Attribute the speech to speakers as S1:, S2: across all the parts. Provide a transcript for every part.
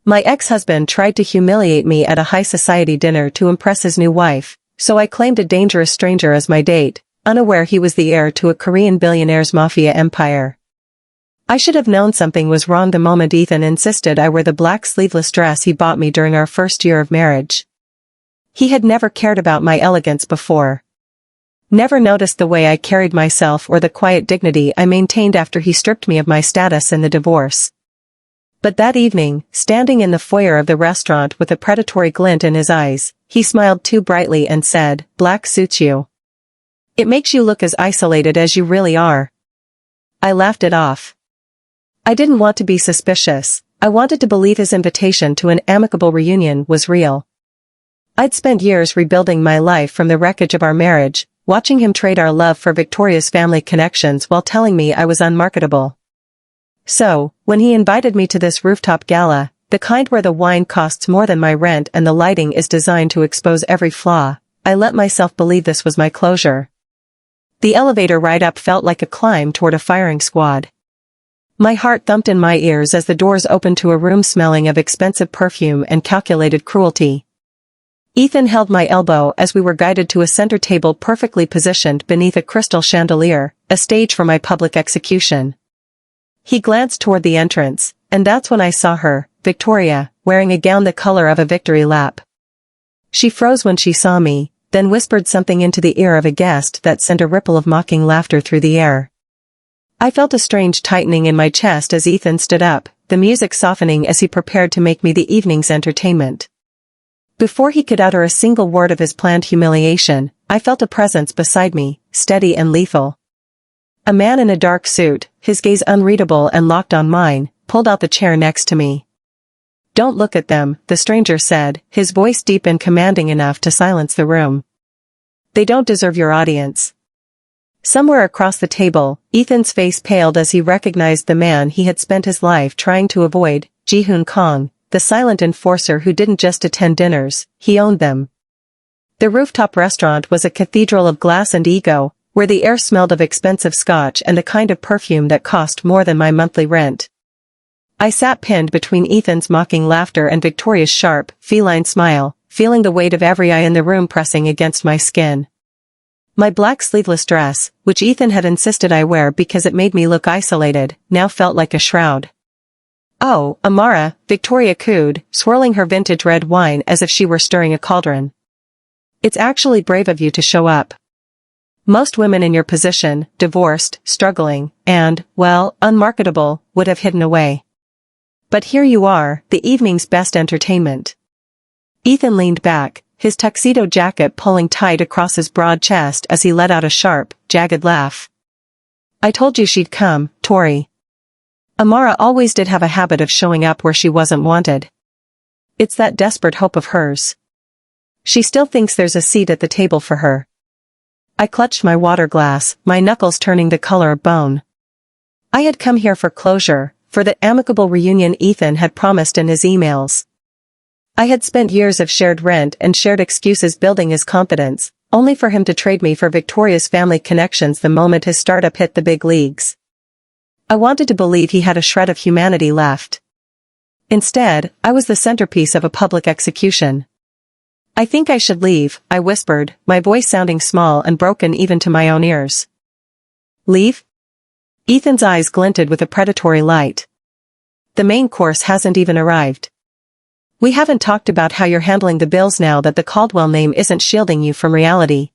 S1: My ex-husband tried to humiliate me at a high society dinner to impress his new wife, so I claimed a dangerous stranger as my date, unaware he was the heir to a Korean billionaire's Mafia empire. I should have known something was wrong the moment Ethan insisted I wear the black sleeveless dress he bought me during our first year of marriage. He had never cared about my elegance before. Never noticed the way I carried myself or the quiet dignity I maintained after he stripped me of my status in the divorce. But that evening, standing in the foyer of the restaurant with a predatory glint in his eyes, he smiled too brightly and said, "Black suits you. It makes you look as isolated as you really are." I laughed it off. I didn't want to be suspicious. I wanted to believe his invitation to an amicable reunion was real. I'd spent years rebuilding my life from the wreckage of our marriage, watching him trade our love for Victoria's family connections while telling me I was unmarketable. So, when he invited me to this rooftop gala, the kind where the wine costs more than my rent and the lighting is designed to expose every flaw, I let myself believe this was my closure. The elevator ride up felt like a climb toward a firing squad. My heart thumped in my ears as the doors opened to a room smelling of expensive perfume and calculated cruelty. Ethan held my elbow as we were guided to a center table perfectly positioned beneath a crystal chandelier, a stage for my public execution. He glanced toward the entrance, and that's when I saw her, Victoria, wearing a gown the color of a victory lap. She froze when she saw me, then whispered something into the ear of a guest that sent a ripple of mocking laughter through the air. I felt a strange tightening in my chest as Ethan stood up, the music softening as he prepared to make me the evening's entertainment. Before he could utter a single word of his planned humiliation, I felt a presence beside me, steady and lethal. A man in a dark suit, his gaze unreadable and locked on mine, pulled out the chair next to me. "Don't look at them," the stranger said, his voice deep and commanding enough to silence the room. "They don't deserve your audience." Somewhere across the table, Ethan's face paled as he recognized the man he had spent his life trying to avoid, Ji-Hoon Kang, the silent enforcer who didn't just attend dinners, he owned them. The rooftop restaurant was a cathedral of glass and ego, where the air smelled of expensive scotch and the kind of perfume that cost more than my monthly rent. I sat pinned between Ethan's mocking laughter and Victoria's sharp, feline smile, feeling the weight of every eye in the room pressing against my skin. My black sleeveless dress, which Ethan had insisted I wear because it made me look isolated, now felt like a shroud. "Oh, Amara," Victoria cooed, swirling her vintage red wine as if she were stirring a cauldron. "It's actually brave of you to show up. Most women in your position, divorced, struggling, and, well, unmarketable, would have hidden away. But here you are, the evening's best entertainment." Ethan leaned back, his tuxedo jacket pulling tight across his broad chest as he let out a sharp, jagged laugh. "I told you she'd come, Tori. Amara always did have a habit of showing up where she wasn't wanted. It's that desperate hope of hers. She still thinks there's a seat at the table for her." I clutched my water glass, my knuckles turning the color of bone. I had come here for closure, for the amicable reunion Ethan had promised in his emails. I had spent years of shared rent and shared excuses building his confidence, only for him to trade me for Victoria's family connections the moment his startup hit the big leagues. I wanted to believe he had a shred of humanity left. Instead, I was the centerpiece of a public execution. "I think I should leave," I whispered, my voice sounding small and broken even to my own ears. "Leave?" Ethan's eyes glinted with a predatory light. "The main course hasn't even arrived. We haven't talked about how you're handling the bills now that the Caldwell name isn't shielding you from reality.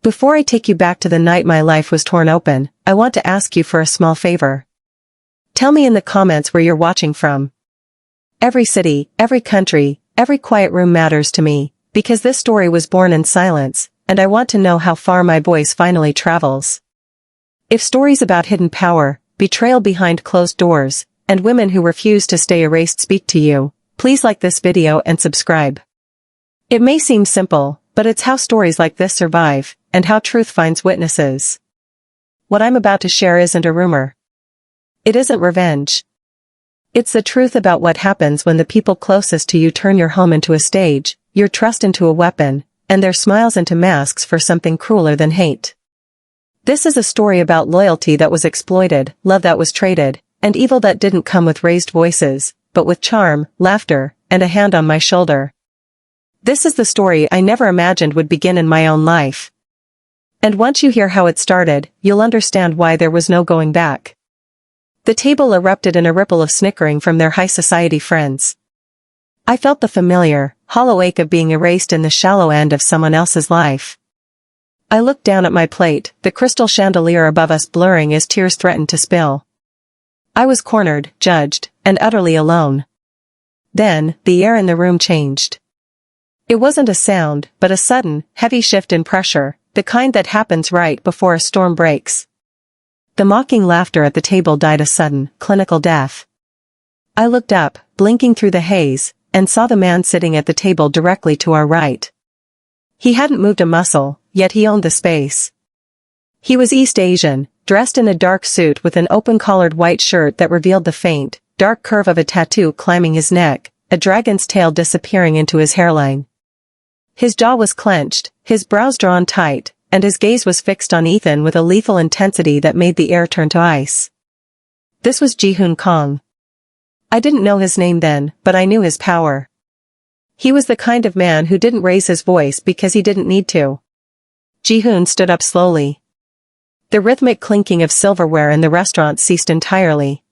S1: Before I take you back to the night my life was torn open, I want to ask you for a small favor. Tell me in the comments where you're watching from. Every city, every country, every quiet room matters to me, because this story was born in silence, and I want to know how far my voice finally travels. If stories about hidden power, betrayal behind closed doors, and women who refuse to stay erased speak to you, please like this video and subscribe. It may seem simple, but it's how stories like this survive, and how truth finds witnesses. What I'm about to share isn't a rumor. It isn't revenge. It's the truth about what happens when the people closest to you turn your home into a stage, your trust into a weapon, and their smiles into masks for something crueler than hate. This is a story about loyalty that was exploited, love that was traded, and evil that didn't come with raised voices, but with charm, laughter, and a hand on my shoulder. This is the story I never imagined would begin in my own life. And once you hear how it started, you'll understand why there was no going back. The table erupted in a ripple of snickering from their high society friends. I felt the familiar, hollow ache of being erased in the shallow end of someone else's life. I looked down at my plate, the crystal chandelier above us blurring as tears threatened to spill. I was cornered, judged, and utterly alone. Then, the air in the room changed. It wasn't a sound, but a sudden, heavy shift in pressure, the kind that happens right before a storm breaks. The mocking laughter at the table died a sudden, clinical death. I looked up, blinking through the haze, and saw the man sitting at the table directly to our right. He hadn't moved a muscle, yet he owned the space. He was East Asian, dressed in a dark suit with an open-collared white shirt that revealed the faint, dark curve of a tattoo climbing his neck, a dragon's tail disappearing into his hairline. His jaw was clenched, his brows drawn tight, and his gaze was fixed on Ethan with a lethal intensity that made the air turn to ice. This was Ji-Hoon Kang. I didn't know his name then, but I knew his power. He was the kind of man who didn't raise his voice because he didn't need to. Ji-Hoon stood up slowly. The rhythmic clinking of silverware in the restaurant ceased entirely.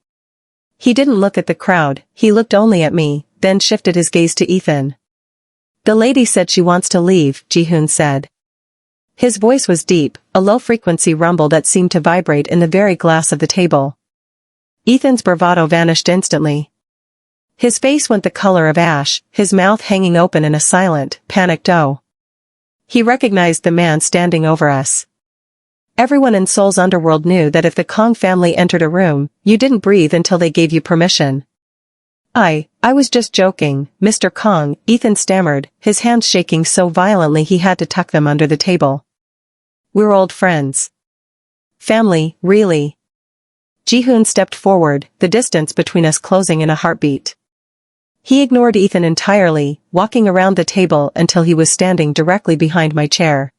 S1: He didn't look at the crowd, he looked only at me, then shifted his gaze to Ethan. "The lady said she wants to leave," Ji-Hoon said. His voice was deep, a low-frequency rumble that seemed to vibrate in the very glass of the table. Ethan's bravado vanished instantly. His face went the color of ash, his mouth hanging open in a silent, panicked "oh." He recognized the man standing over us. Everyone in Seoul's underworld knew that if the Kang family entered a room, you didn't breathe until they gave you permission. I was just joking, Mr. Kang," Ethan stammered, his hands shaking so violently he had to tuck them under the table. "We're old friends. Family, really." Ji-Hoon stepped forward, the distance between us closing in a heartbeat. He ignored Ethan entirely, walking around the table until he was standing directly behind my chair.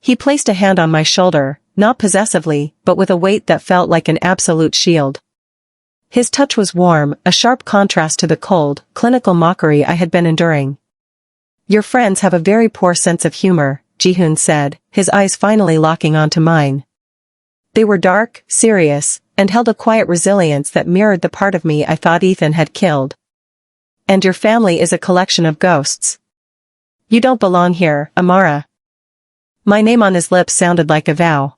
S1: He placed a hand on my shoulder, not possessively, but with a weight that felt like an absolute shield. His touch was warm, a sharp contrast to the cold, clinical mockery I had been enduring. "Your friends have a very poor sense of humor," Ji-Hoon said, his eyes finally locking onto mine. They were dark, serious, and held a quiet resilience that mirrored the part of me I thought Ethan had killed. "And your family is a collection of ghosts. You don't belong here, Amara." My name on his lips sounded like a vow.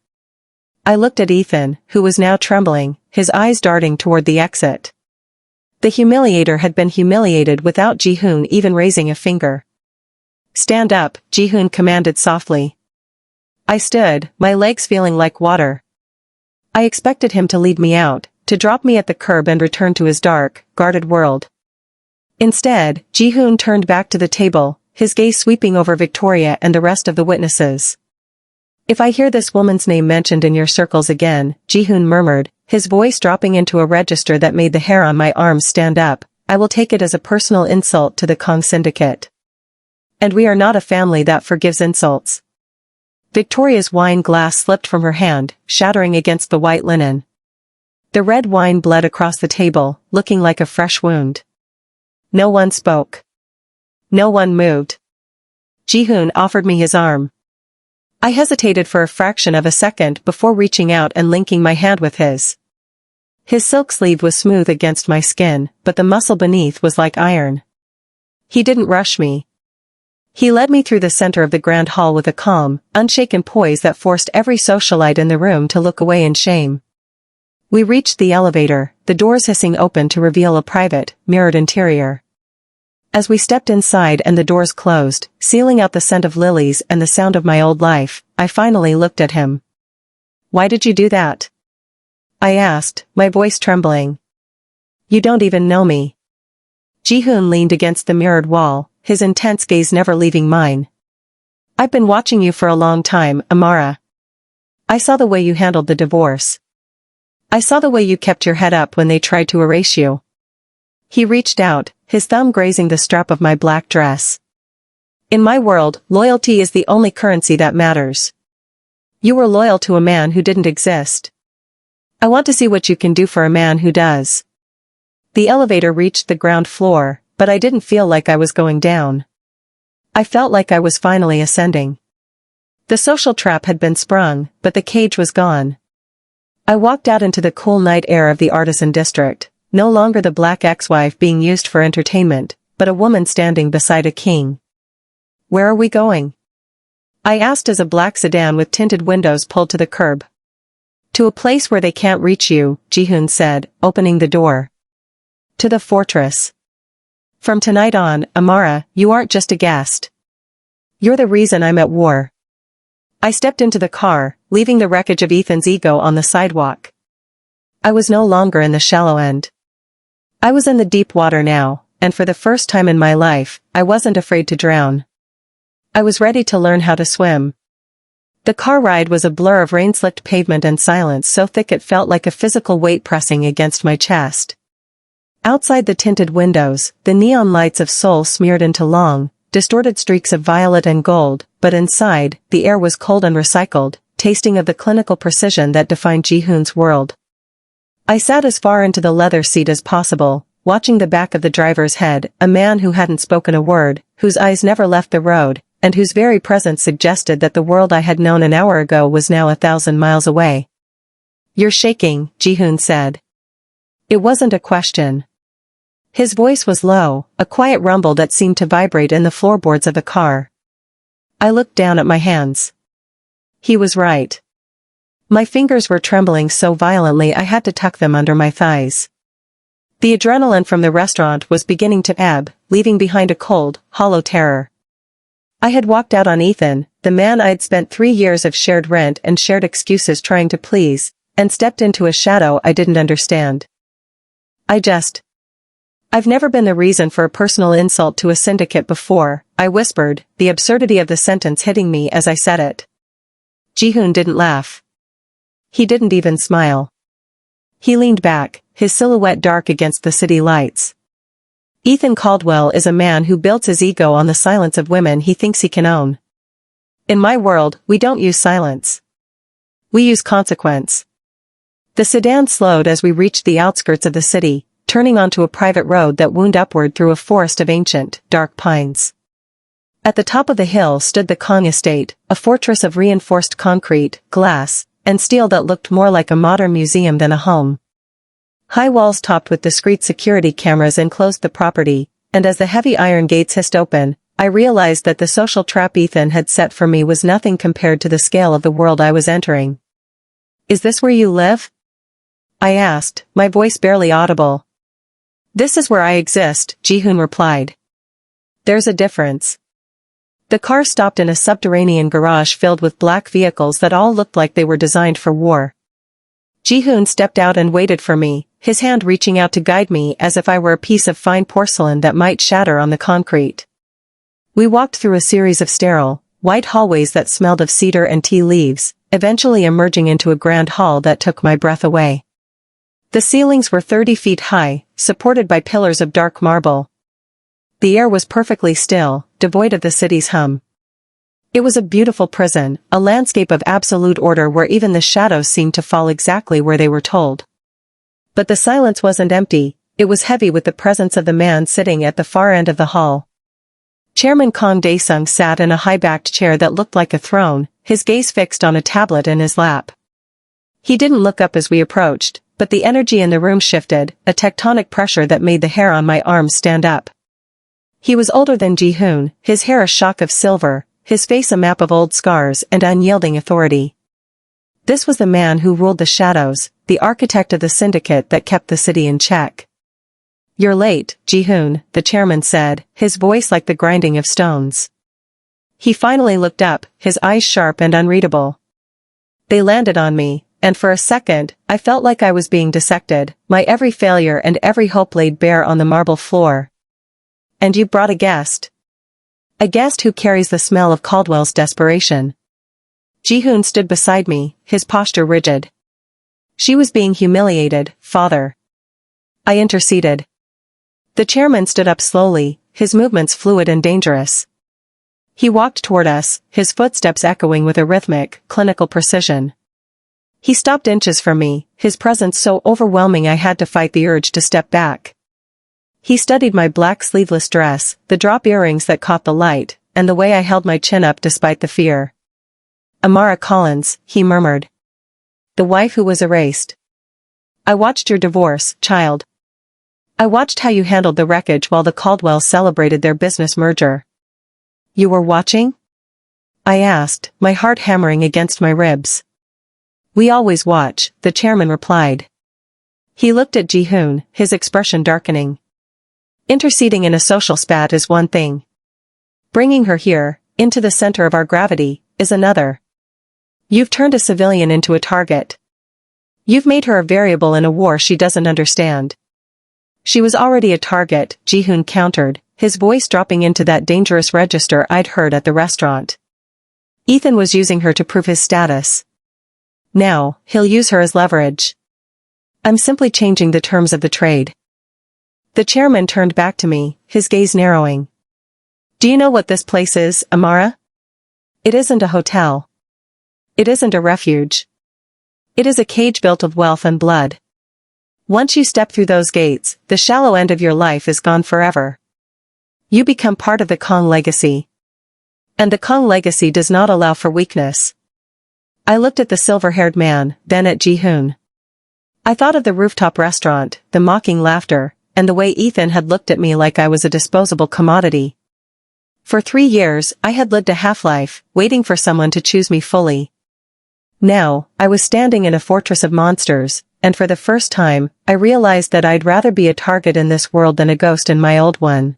S1: I looked at Ethan, who was now trembling, his eyes darting toward the exit. The humiliator had been humiliated without Ji-Hoon even raising a finger. "Stand up," Ji-Hoon commanded softly. I stood, my legs feeling like water. I expected him to lead me out, to drop me at the curb and return to his dark, guarded world. Instead, Ji-Hoon turned back to the table, his gaze sweeping over Victoria and the rest of the witnesses. "If I hear this woman's name mentioned in your circles again," Ji-Hoon murmured, his voice dropping into a register that made the hair on my arms stand up, "I will take it as a personal insult to the Kang Syndicate. And we are not a family that forgives insults." Victoria's wine glass slipped from her hand, shattering against the white linen. The red wine bled across the table, looking like a fresh wound. No one spoke. No one moved. Ji-Hoon offered me his arm. I hesitated for a fraction of a second before reaching out and linking my hand with his. His silk sleeve was smooth against my skin, but the muscle beneath was like iron. He didn't rush me. He led me through the center of the grand hall with a calm, unshaken poise that forced every socialite in the room to look away in shame. We reached the elevator, the doors hissing open to reveal a private, mirrored interior. As we stepped inside and the doors closed, sealing out the scent of lilies and the sound of my old life, I finally looked at him. "Why did you do that?" I asked, my voice trembling. "You don't even know me." Ji-Hoon leaned against the mirrored wall, his intense gaze never leaving mine. "I've been watching you for a long time, Amara. I saw the way you handled the divorce. I saw the way you kept your head up when they tried to erase you." He reached out, his thumb grazing the strap of my black dress. "In my world, loyalty is the only currency that matters. You were loyal to a man who didn't exist. I want to see what you can do for a man who does." The elevator reached the ground floor, but I didn't feel like I was going down. I felt like I was finally ascending. The social trap had been sprung, but the cage was gone. I walked out into the cool night air of the artisan district, no longer the black ex-wife being used for entertainment, but a woman standing beside a king. "Where are we going?" I asked as a black sedan with tinted windows pulled to the curb. "To a place where they can't reach you," Ji-Hoon said, opening the door. "To the fortress. From tonight on, Amara, you aren't just a guest. You're the reason I'm at war." I stepped into the car, leaving the wreckage of Ethan's ego on the sidewalk. I was no longer in the shallow end. I was in the deep water now, and for the first time in my life, I wasn't afraid to drown. I was ready to learn how to swim. The car ride was a blur of rain-slicked pavement and silence so thick it felt like a physical weight pressing against my chest. Outside the tinted windows, the neon lights of Seoul smeared into long, distorted streaks of violet and gold, but inside, the air was cold and recycled, tasting of the clinical precision that defined Ji-Hoon's world. I sat as far into the leather seat as possible, watching the back of the driver's head, a man who hadn't spoken a word, whose eyes never left the road, and whose very presence suggested that the world I had known an hour ago was now 1,000 miles away. "You're shaking," Ji-Hoon said. It wasn't a question. His voice was low, a quiet rumble that seemed to vibrate in the floorboards of the car. I looked down at my hands. He was right. My fingers were trembling so violently I had to tuck them under my thighs. The adrenaline from the restaurant was beginning to ebb, leaving behind a cold, hollow terror. I had walked out on Ethan, the man I'd spent 3 years of shared rent and shared excuses trying to please, and stepped into a shadow I didn't understand. I've never been the reason for a personal insult to a syndicate before, I whispered, the absurdity of the sentence hitting me as I said it. Ji-Hoon didn't laugh. He didn't even smile. He leaned back, his silhouette dark against the city lights. "Ethan Caldwell is a man who builds his ego on the silence of women he thinks he can own. In my world, we don't use silence. We use consequence." The sedan slowed as we reached the outskirts of the city, turning onto a private road that wound upward through a forest of ancient, dark pines. At the top of the hill stood the Kang estate, a fortress of reinforced concrete, glass, and steel that looked more like a modern museum than a home. High walls topped with discreet security cameras enclosed the property, and as the heavy iron gates hissed open, I realized that the social trap Ethan had set for me was nothing compared to the scale of the world I was entering. "Is this where you live?" I asked, my voice barely audible. "This is where I exist," Ji-Hoon replied. "There's a difference." The car stopped in a subterranean garage filled with black vehicles that all looked like they were designed for war. Ji-Hoon stepped out and waited for me, his hand reaching out to guide me as if I were a piece of fine porcelain that might shatter on the concrete. We walked through a series of sterile, white hallways that smelled of cedar and tea leaves, eventually emerging into a grand hall that took my breath away. The ceilings were 30 feet high, supported by pillars of dark marble. The air was perfectly still, devoid of the city's hum. It was a beautiful prison, a landscape of absolute order where even the shadows seemed to fall exactly where they were told. But the silence wasn't empty, it was heavy with the presence of the man sitting at the far end of the hall. Chairman Kang Dae-sung sat in a high-backed chair that looked like a throne, his gaze fixed on a tablet in his lap. He didn't look up as we approached, but the energy in the room shifted, a tectonic pressure that made the hair on my arms stand up. He was older than Ji-Hoon, his hair a shock of silver, his face a map of old scars and unyielding authority. This was the man who ruled the shadows, the architect of the syndicate that kept the city in check. "You're late, Ji-Hoon," the chairman said, his voice like the grinding of stones. He finally looked up, his eyes sharp and unreadable. They landed on me, and for a second, I felt like I was being dissected, my every failure and every hope laid bare on the marble floor. "And you brought a guest. A guest who carries the smell of Caldwell's desperation." Ji-Hoon stood beside me, his posture rigid. "She was being humiliated, father." I interceded. The chairman stood up slowly, his movements fluid and dangerous. He walked toward us, his footsteps echoing with a rhythmic, clinical precision. He stopped inches from me, his presence so overwhelming I had to fight the urge to step back. He studied my black sleeveless dress, the drop earrings that caught the light, and the way I held my chin up despite the fear. Amara Collins, he murmured. The wife who was erased. I watched your divorce, child. I watched how you handled the wreckage while the Caldwells celebrated their business merger. You were watching? I asked, my heart hammering against my ribs. We always watch, the chairman replied. He looked at Ji-Hoon, his expression darkening. Interceding in a social spat is one thing. Bringing her here, into the center of our gravity, is another. You've turned a civilian into a target. You've made her a variable in a war she doesn't understand. She was already a target, Ji-Hoon countered, his voice dropping into that dangerous register I'd heard at the restaurant. Ethan was using her to prove his status. Now, he'll use her as leverage. I'm simply changing the terms of the trade. The chairman turned back to me, his gaze narrowing. Do you know what this place is, Amara? It isn't a hotel. It isn't a refuge. It is a cage built of wealth and blood. Once you step through those gates, the shallow end of your life is gone forever. You become part of the Kang legacy. And the Kang legacy does not allow for weakness. I looked at the silver-haired man, then at Ji-Hoon. I thought of the rooftop restaurant, the mocking laughter, and the way Ethan had looked at me like I was a disposable commodity. For 3 years, I had lived a half-life, waiting for someone to choose me fully. Now, I was standing in a fortress of monsters, and for the first time, I realized that I'd rather be a target in this world than a ghost in my old one.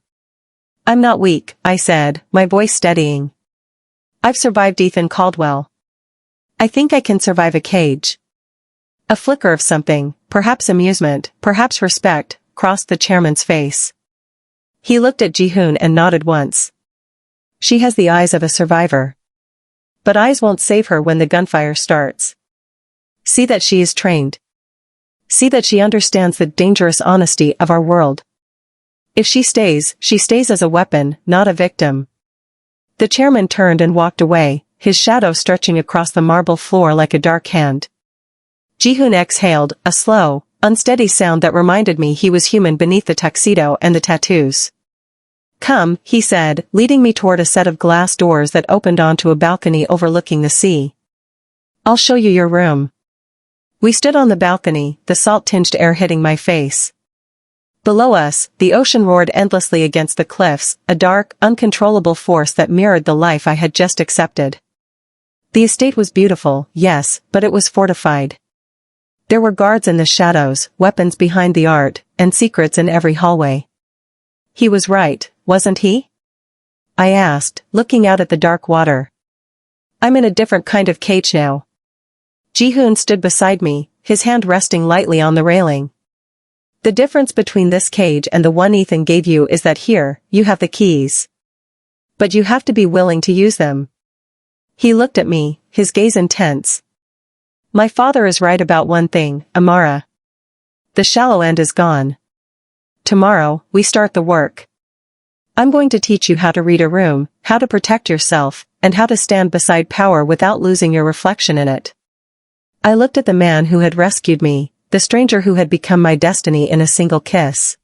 S1: I'm not weak, I said, my voice steadying. I've survived Ethan Caldwell. I think I can survive a cage. A flicker of something, perhaps amusement, perhaps respect, crossed the chairman's face. He looked at Ji-Hoon and nodded once. She has the eyes of a survivor. But eyes won't save her when the gunfire starts. See that she is trained. See that she understands the dangerous honesty of our world. If she stays as a weapon, not a victim. The chairman turned and walked away, his shadow stretching across the marble floor like a dark hand. Ji-Hoon exhaled, a slow, unsteady sound that reminded me he was human beneath the tuxedo and the tattoos. Come, he said, leading me toward a set of glass doors that opened onto a balcony overlooking the sea. I'll show you your room. We stood on the balcony, the salt-tinged air hitting my face. Below us, the ocean roared endlessly against the cliffs, a dark, uncontrollable force that mirrored the life I had just accepted. The estate was beautiful, yes, but it was fortified. There were guards in the shadows, weapons behind the art, and secrets in every hallway. He was right, wasn't he? I asked, looking out at the dark water. I'm in a different kind of cage now. Ji-Hoon stood beside me, his hand resting lightly on the railing. The difference between this cage and the one Ethan gave you is that here, you have the keys. But you have to be willing to use them. He looked at me, his gaze intense. My father is right about one thing, Amara. The shallow end is gone. Tomorrow, we start the work. I'm going to teach you how to read a room, how to protect yourself, and how to stand beside power without losing your reflection in it. I looked at the man who had rescued me, the stranger who had become my destiny in a single kiss.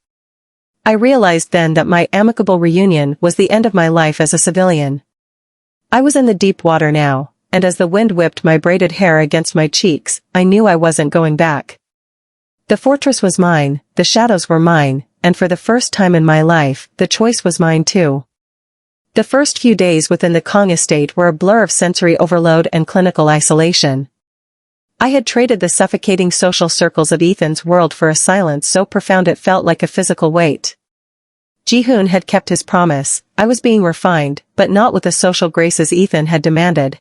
S1: I realized then that my amicable reunion was the end of my life as a civilian. I was in the deep water now, and as the wind whipped my braided hair against my cheeks, I knew I wasn't going back. The fortress was mine, the shadows were mine, and for the first time in my life, the choice was mine too. The first few days within the Kang estate were a blur of sensory overload and clinical isolation. I had traded the suffocating social circles of Ethan's world for a silence so profound it felt like a physical weight. Ji-Hoon had kept his promise, I was being refined, but not with the social graces Ethan had demanded.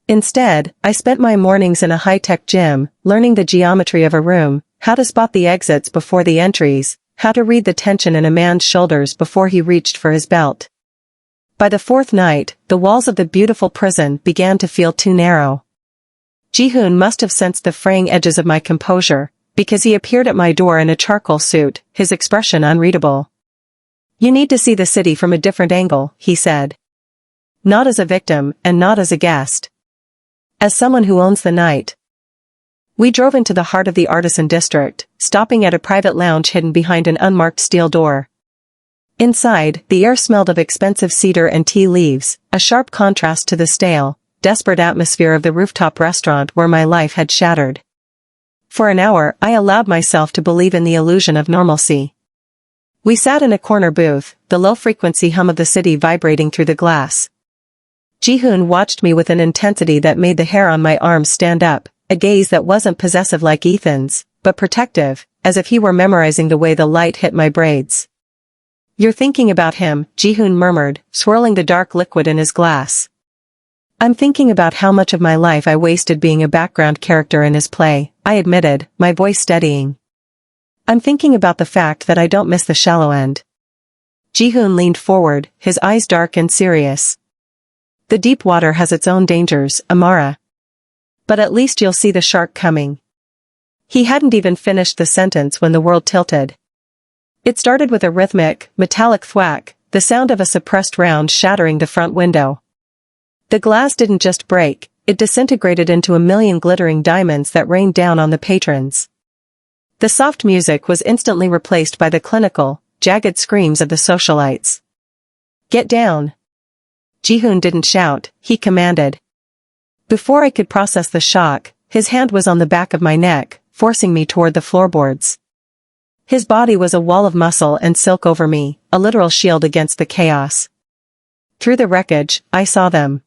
S1: Instead, I spent my mornings in a high-tech gym, learning the geometry of a room, how to spot the exits before the entries, how to read the tension in a man's shoulders before he reached for his belt. By the fourth night, the walls of the beautiful prison began to feel too narrow. Ji-Hoon must have sensed the fraying edges of my composure, because he appeared at my door in a charcoal suit, his expression unreadable. You need to see the city from a different angle, he said. Not as a victim, and not as a guest. As someone who owns the night. We drove into the heart of the artisan district, stopping at a private lounge hidden behind an unmarked steel door. Inside, the air smelled of expensive cedar and tea leaves, a sharp contrast to the stale, desperate atmosphere of the rooftop restaurant where my life had shattered. For an hour, I allowed myself to believe in the illusion of normalcy. We sat in a corner booth, the low-frequency hum of the city vibrating through the glass. Ji-Hoon watched me with an intensity that made the hair on my arms stand up, a gaze that wasn't possessive like Ethan's, but protective, as if he were memorizing the way the light hit my braids. "You're thinking about him," Ji-Hoon murmured, swirling the dark liquid in his glass. "I'm thinking about how much of my life I wasted being a background character in his play," I admitted, my voice steadying. "I'm thinking about the fact that I don't miss the shallow end." Ji-Hoon leaned forward, his eyes dark and serious. "The deep water has its own dangers, Amara. But at least you'll see the shark coming." He hadn't even finished the sentence when the world tilted. It started with a rhythmic, metallic thwack, the sound of a suppressed round shattering the front window. The glass didn't just break, it disintegrated into a million glittering diamonds that rained down on the patrons. The soft music was instantly replaced by the clinical, jagged screams of the socialites. "Get down!" Ji-Hoon didn't shout, he commanded. Before I could process the shock, his hand was on the back of my neck, forcing me toward the floorboards. His body was a wall of muscle and silk over me, a literal shield against the chaos. Through the wreckage, I saw them.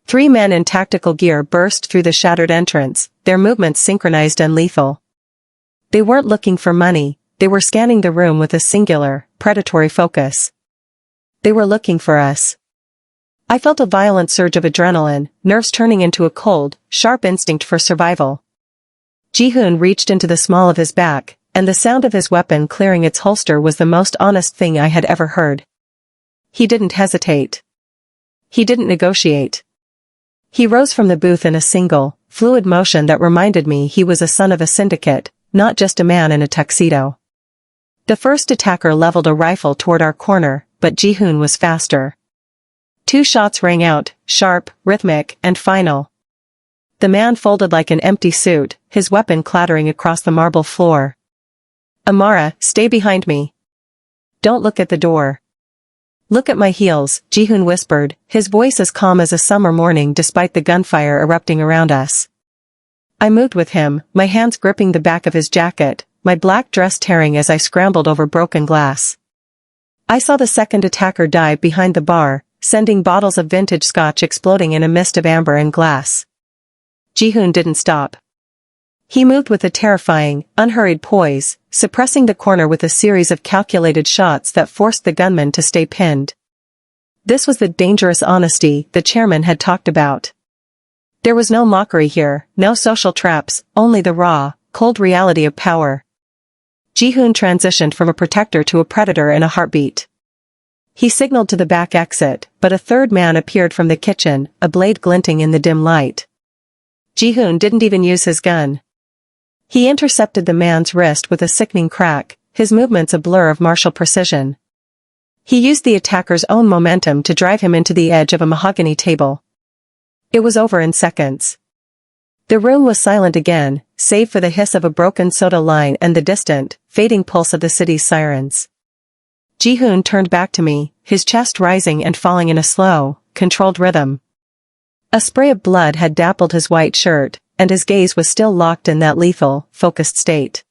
S1: 3 men in tactical gear burst through the shattered entrance, their movements synchronized and lethal. They weren't looking for money, they were scanning the room with a singular, predatory focus. They were looking for us. I felt a violent surge of adrenaline, nerves turning into a cold, sharp instinct for survival. Ji-Hoon reached into the small of his back, and the sound of his weapon clearing its holster was the most honest thing I had ever heard. He didn't hesitate. He didn't negotiate. He rose from the booth in a single, fluid motion that reminded me he was a son of a syndicate, not just a man in a tuxedo. The first attacker leveled a rifle toward our corner, but Ji-Hoon was faster. 2 shots rang out, sharp, rhythmic, and final. The man folded like an empty suit, his weapon clattering across the marble floor. "Amara, stay behind me. Don't look at the door." "Look at my heels," Ji-Hoon whispered, his voice as calm as a summer morning despite the gunfire erupting around us. I moved with him, my hands gripping the back of his jacket, my black dress tearing as I scrambled over broken glass. I saw the second attacker dive behind the bar, sending bottles of vintage scotch exploding in a mist of amber and glass. Ji-Hoon didn't stop. He moved with a terrifying, unhurried poise, suppressing the corner with a series of calculated shots that forced the gunman to stay pinned. This was the dangerous honesty the chairman had talked about. There was no mockery here, no social traps, only the raw, cold reality of power. Ji-Hoon transitioned from a protector to a predator in a heartbeat. He signaled to the back exit, but a third man appeared from the kitchen, a blade glinting in the dim light. Ji-Hoon didn't even use his gun. He intercepted the man's wrist with a sickening crack, his movements a blur of martial precision. He used the attacker's own momentum to drive him into the edge of a mahogany table. It was over in seconds. The room was silent again, save for the hiss of a broken soda line and the distant, fading pulse of the city's sirens. Ji-Hoon turned back to me, his chest rising and falling in a slow, controlled rhythm. A spray of blood had dappled his white shirt, and his gaze was still locked in that lethal, focused state.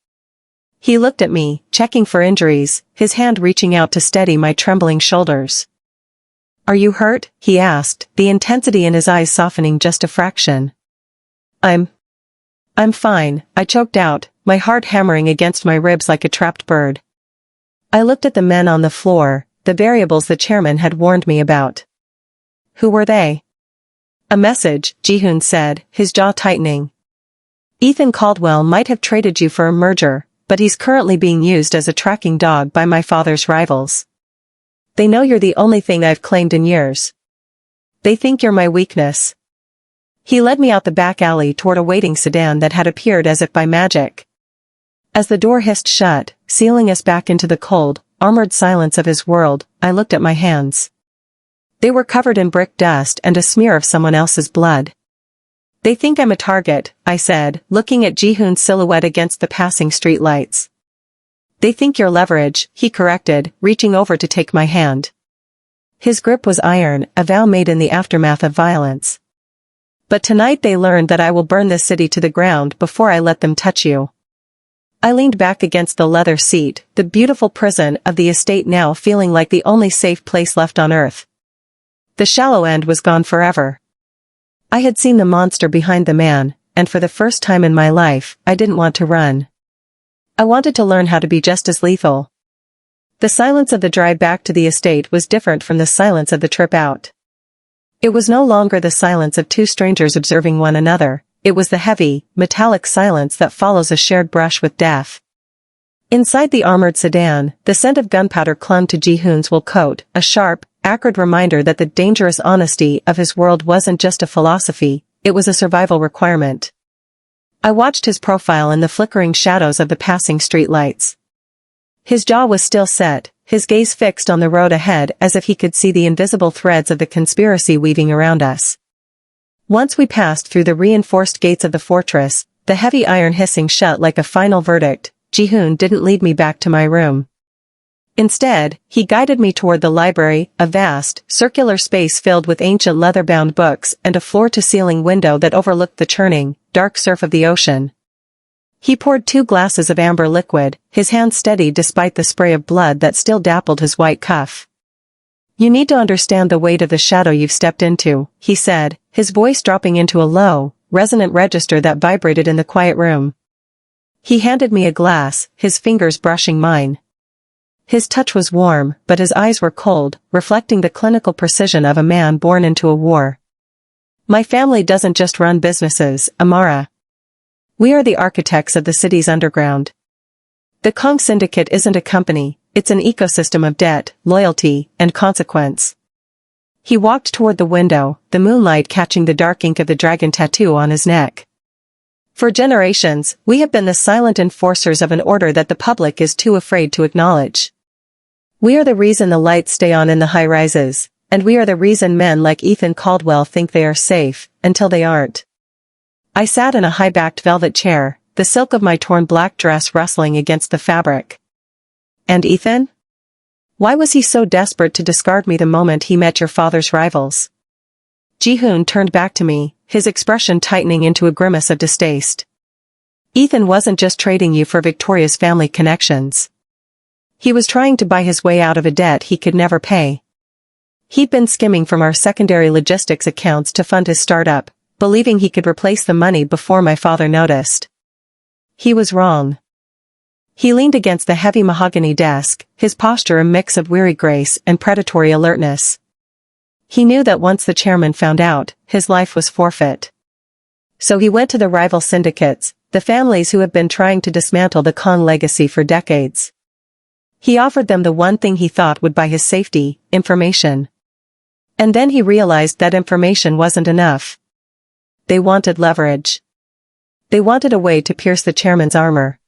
S1: He looked at me, checking for injuries, his hand reaching out to steady my trembling shoulders. "Are you hurt?" he asked, the intensity in his eyes softening just a fraction. I'm fine," I choked out, my heart hammering against my ribs like a trapped bird. I looked at the men on the floor, the variables the chairman had warned me about. Who were they? "A message," Ji-Hoon said, his jaw tightening. "Ethan Caldwell might have traded you for a merger, but he's currently being used as a tracking dog by my father's rivals. They know you're the only thing I've claimed in years. They think you're my weakness." He led me out the back alley toward a waiting sedan that had appeared as if by magic. As the door hissed shut, sealing us back into the cold, armored silence of his world, I looked at my hands. They were covered in brick dust and a smear of someone else's blood. They think I'm a target, I said, looking at Ji-Hoon's silhouette against the passing street lights. They think you're leverage, he corrected, reaching over to take my hand. His grip was iron, a vow made in the aftermath of violence. But tonight they learned that I will burn this city to the ground before I let them touch you. I leaned back against the leather seat, the beautiful prison of the estate now feeling like the only safe place left on earth. The shallow end was gone forever. I had seen the monster behind the man, and for the first time in my life, I didn't want to run. I wanted to learn how to be just as lethal. The silence of the drive back to the estate was different from the silence of the trip out. It was no longer the silence of two strangers observing one another, it was the heavy, metallic silence that follows a shared brush with death. Inside the armored sedan, the scent of gunpowder clung to Ji-Hoon's wool coat, a sharp, acrid reminder that the dangerous honesty of his world wasn't just a philosophy, it was a survival requirement. I watched his profile in the flickering shadows of the passing street lights. His jaw was still set, his gaze fixed on the road ahead as if he could see the invisible threads of the conspiracy weaving around us. Once we passed through the reinforced gates of the fortress, the heavy iron hissing shut like a final verdict, Ji-Hoon didn't lead me back to my room. Instead, he guided me toward the library, a vast, circular space filled with ancient leather-bound books and a floor-to-ceiling window that overlooked the churning, dark surf of the ocean. He poured 2 glasses of amber liquid, his hand steady despite the spray of blood that still dappled his white cuff. You need to understand the weight of the shadow you've stepped into, he said, his voice dropping into a low, resonant register that vibrated in the quiet room. He handed me a glass, his fingers brushing mine. His touch was warm, but his eyes were cold, reflecting the clinical precision of a man born into a war. My family doesn't just run businesses, Amara. We are the architects of the city's underground. The Kang Syndicate isn't a company, it's an ecosystem of debt, loyalty, and consequence. He walked toward the window, the moonlight catching the dark ink of the dragon tattoo on his neck. For generations, we have been the silent enforcers of an order that the public is too afraid to acknowledge. We are the reason the lights stay on in the high-rises, and we are the reason men like Ethan Caldwell think they are safe, until they aren't. I sat in a high-backed velvet chair, the silk of my torn black dress rustling against the fabric. And Ethan? Why was he so desperate to discard me the moment he met your father's rivals? Ji-Hoon turned back to me, his expression tightening into a grimace of distaste. Ethan wasn't just trading you for Victoria's family connections. He was trying to buy his way out of a debt he could never pay. He'd been skimming from our secondary logistics accounts to fund his startup, believing he could replace the money before my father noticed. He was wrong. He leaned against the heavy mahogany desk, his posture a mix of weary grace and predatory alertness. He knew that once the chairman found out, his life was forfeit. So he went to the rival syndicates, the families who have been trying to dismantle the Kang legacy for decades. He offered them the one thing he thought would buy his safety, information. And then he realized that information wasn't enough. They wanted leverage. They wanted a way to pierce the chairman's armor.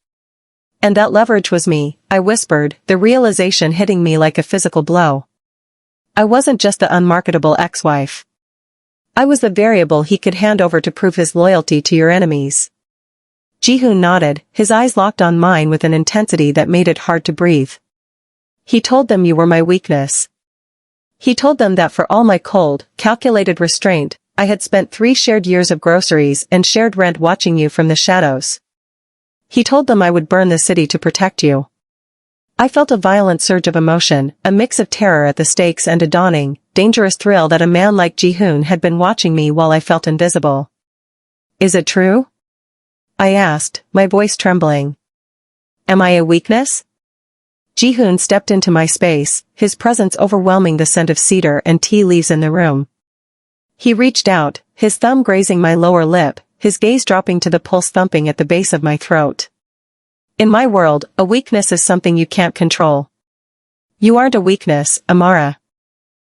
S1: And that leverage was me, I whispered, the realization hitting me like a physical blow. I wasn't just the unmarketable ex-wife. I was the variable he could hand over to prove his loyalty to your enemies. Ji-Hoon nodded, his eyes locked on mine with an intensity that made it hard to breathe. He told them you were my weakness. He told them that for all my cold, calculated restraint, I had spent 3 shared years of groceries and shared rent watching you from the shadows. He told them I would burn the city to protect you. I felt a violent surge of emotion, a mix of terror at the stakes and a dawning, dangerous thrill that a man like Ji-Hoon had been watching me while I felt invisible. Is it true? I asked, my voice trembling. Am I a weakness? Ji-Hoon stepped into my space, his presence overwhelming the scent of cedar and tea leaves in the room. He reached out, his thumb grazing my lower lip, his gaze dropping to the pulse thumping at the base of my throat. In my world, a weakness is something you can't control. You aren't a weakness, Amara.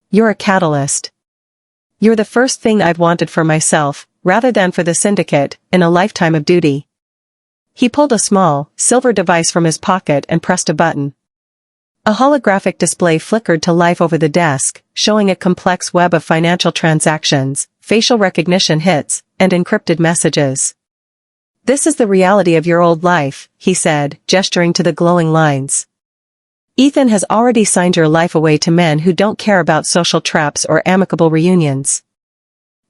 S1: You're a catalyst. You're the first thing I've wanted for myself, rather than for the syndicate, in a lifetime of duty. He pulled a small, silver device from his pocket and pressed a button. A holographic display flickered to life over the desk, showing a complex web of financial transactions, facial recognition hits, and encrypted messages. "This is the reality of your old life," he said, gesturing to the glowing lines. "Ethan has already signed your life away to men who don't care about social traps or amicable reunions.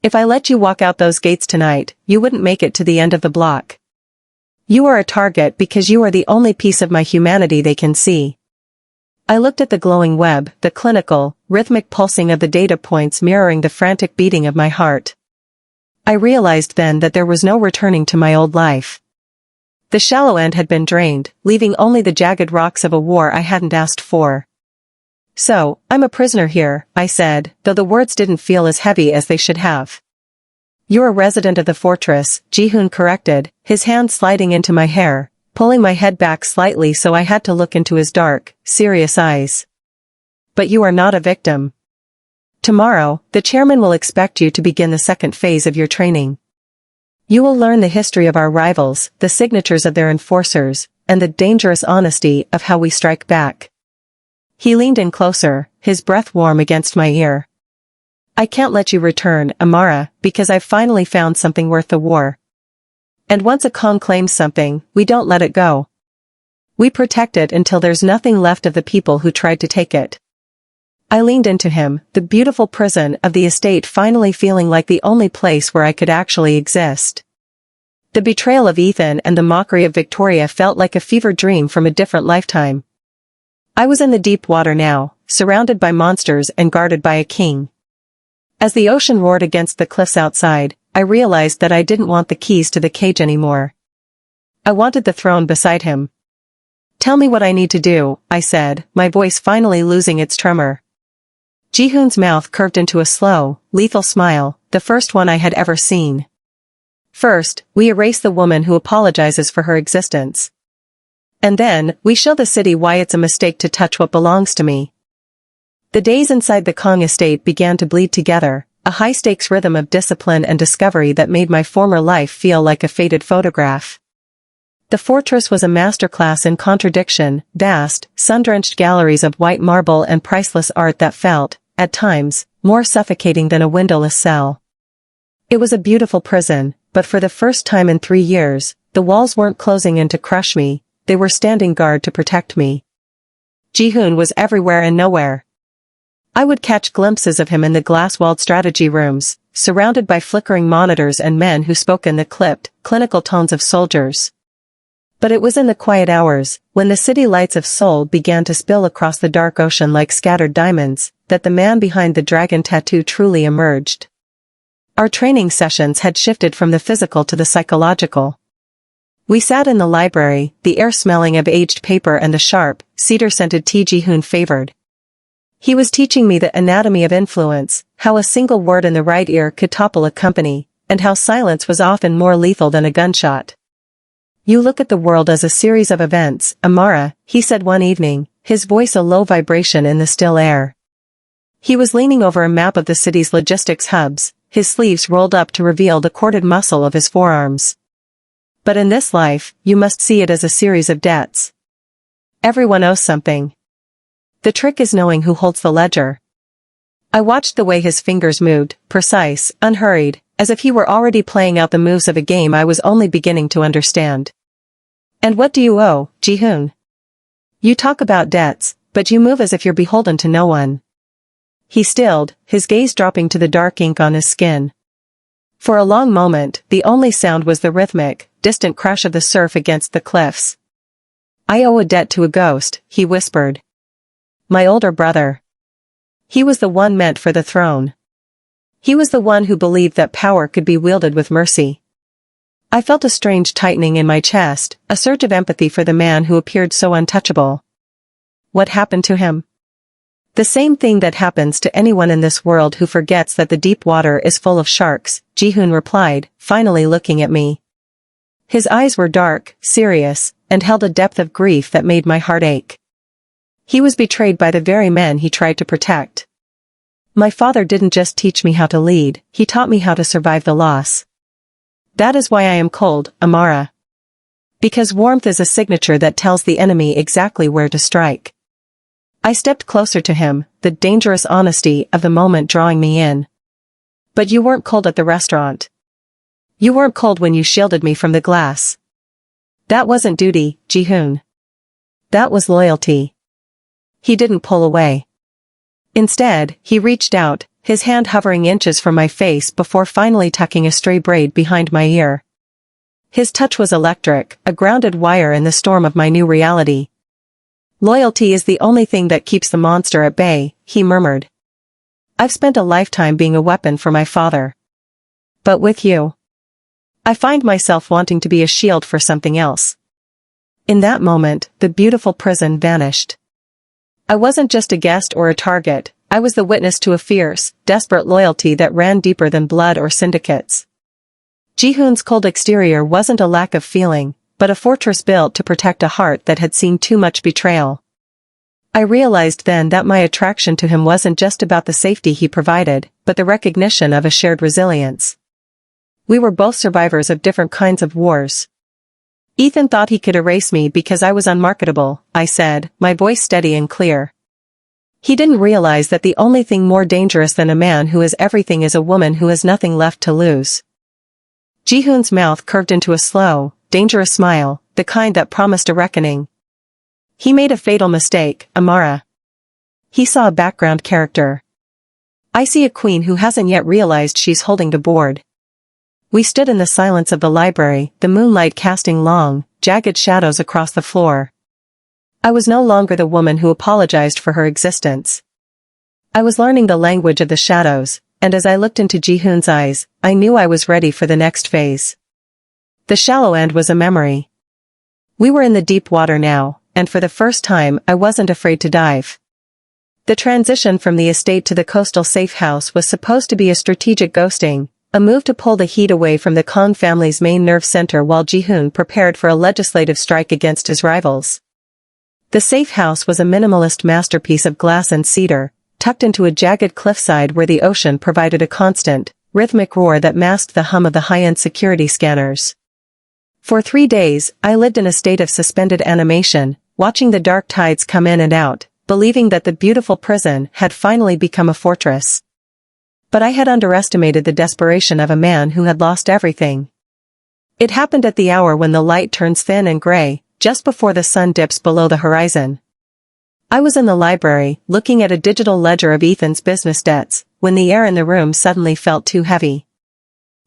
S1: If I let you walk out those gates tonight, you wouldn't make it to the end of the block. You are a target because you are the only piece of my humanity they can see." I looked at the glowing web, the clinical, rhythmic pulsing of the data points mirroring the frantic beating of my heart. I realized then that there was no returning to my old life. The shallow end had been drained, leaving only the jagged rocks of a war I hadn't asked for. "So, I'm a prisoner here," I said, though the words didn't feel as heavy as they should have. "You're a resident of the fortress," Ji-Hoon corrected, his hand sliding into my hair, pulling my head back slightly so I had to look into his dark, serious eyes. "But you are not a victim. Tomorrow, the chairman will expect you to begin the second phase of your training. You will learn the history of our rivals, the signatures of their enforcers, and the dangerous honesty of how we strike back." He leaned in closer, his breath warm against my ear. "I can't let you return, Amara, because I've finally found something worth the war. And once a Kang claims something, we don't let it go. We protect it until there's nothing left of the people who tried to take it." I leaned into him, the beautiful prison of the estate finally feeling like the only place where I could actually exist. The betrayal of Ethan and the mockery of Victoria felt like a fever dream from a different lifetime. I was in the deep water now, surrounded by monsters and guarded by a king. As the ocean roared against the cliffs outside, I realized that I didn't want the keys to the cage anymore. I wanted the throne beside him. "Tell me what I need to do," I said, my voice finally losing its tremor. Ji-Hoon's mouth curved into a slow, lethal smile, the first one I had ever seen. "First, we erase the woman who apologizes for her existence. And then, we show the city why it's a mistake to touch what belongs to me." The days inside the Kang estate began to bleed together, a high-stakes rhythm of discipline and discovery that made my former life feel like a faded photograph. The fortress was a masterclass in contradiction, vast, sun-drenched galleries of white marble and priceless art that felt, at times, more suffocating than a windowless cell. It was a beautiful prison, but for the first time in 3 years, the walls weren't closing in to crush me, they were standing guard to protect me. Ji-Hoon was everywhere and nowhere. I would catch glimpses of him in the glass-walled strategy rooms, surrounded by flickering monitors and men who spoke in the clipped, clinical tones of soldiers. But it was in the quiet hours, when the city lights of Seoul began to spill across the dark ocean like scattered diamonds, that the man behind the dragon tattoo truly emerged. Our training sessions had shifted from the physical to the psychological. We sat in the library, the air smelling of aged paper and the sharp, cedar-scented tea Ji-Hoon favored. He was teaching me the anatomy of influence, how a single word in the right ear could topple a company, and how silence was often more lethal than a gunshot. "You look at the world as a series of events, Amara," he said one evening, his voice a low vibration in the still air. He was leaning over a map of the city's logistics hubs, his sleeves rolled up to reveal the corded muscle of his forearms. "But in this life, you must see it as a series of debts. Everyone owes something. The trick is knowing who holds the ledger." I watched the way his fingers moved, precise, unhurried, as if he were already playing out the moves of a game I was only beginning to understand. "And what do you owe, Ji-Hoon? You talk about debts, but you move as if you're beholden to no one." He stilled, his gaze dropping to the dark ink on his skin. For a long moment, the only sound was the rhythmic, distant crash of the surf against the cliffs. "I owe a debt to a ghost," he whispered. "My older brother. He was the one meant for the throne. He was the one who believed that power could be wielded with mercy." I felt a strange tightening in my chest, a surge of empathy for the man who appeared so untouchable. "What happened to him?" "The same thing that happens to anyone in this world who forgets that the deep water is full of sharks," Ji-Hoon replied, finally looking at me. His eyes were dark, serious, and held a depth of grief that made my heart ache. He was betrayed by the very men he tried to protect. My father didn't just teach me how to lead, he taught me how to survive the loss. That is why I am cold, Amara. Because warmth is a signature that tells the enemy exactly where to strike. I stepped closer to him, the dangerous honesty of the moment drawing me in. "But you weren't cold at the restaurant. You weren't cold when you shielded me from the glass. That wasn't duty, Ji-Hoon. That was loyalty. He didn't pull away. Instead, he reached out, his hand hovering inches from my face before finally tucking a stray braid behind my ear. His touch was electric, a grounded wire in the storm of my new reality. Loyalty is the only thing that keeps the monster at bay, he murmured. I've spent a lifetime being a weapon for my father. But with you, I find myself wanting to be a shield for something else. In that moment, the beautiful prison vanished. I wasn't just a guest or a target, I was the witness to a fierce, desperate loyalty that ran deeper than blood or syndicates. Ji-Hoon's cold exterior wasn't a lack of feeling, but a fortress built to protect a heart that had seen too much betrayal. I realized then that my attraction to him wasn't just about the safety he provided, but the recognition of a shared resilience. We were both survivors of different kinds of wars. Ethan thought he could erase me because I was unmarketable, I said, my voice steady and clear. He didn't realize that the only thing more dangerous than a man who has everything is a woman who has nothing left to lose. Ji-Hoon's mouth curved into a slow, dangerous smile, the kind that promised a reckoning. He made a fatal mistake, Amara. He saw a background character. I see a queen who hasn't yet realized she's holding the board. We stood in the silence of the library, the moonlight casting long, jagged shadows across the floor. I was no longer the woman who apologized for her existence. I was learning the language of the shadows, and as I looked into Ji-Hoon's eyes, I knew I was ready for the next phase. The shallow end was a memory. We were in the deep water now, and for the first time I wasn't afraid to dive. The transition from the estate to the coastal safe house was supposed to be a strategic ghosting, a move to pull the heat away from the Kang family's main nerve center while Ji-Hoon prepared for a legislative strike against his rivals. The safe house was a minimalist masterpiece of glass and cedar, tucked into a jagged cliffside where the ocean provided a constant, rhythmic roar that masked the hum of the high-end security scanners. For 3 days, I lived in a state of suspended animation, watching the dark tides come in and out, believing that the beautiful prison had finally become a fortress. But I had underestimated the desperation of a man who had lost everything. It happened at the hour when the light turns thin and gray, just before the sun dips below the horizon. I was in the library, looking at a digital ledger of Ethan's business debts, when the air in the room suddenly felt too heavy.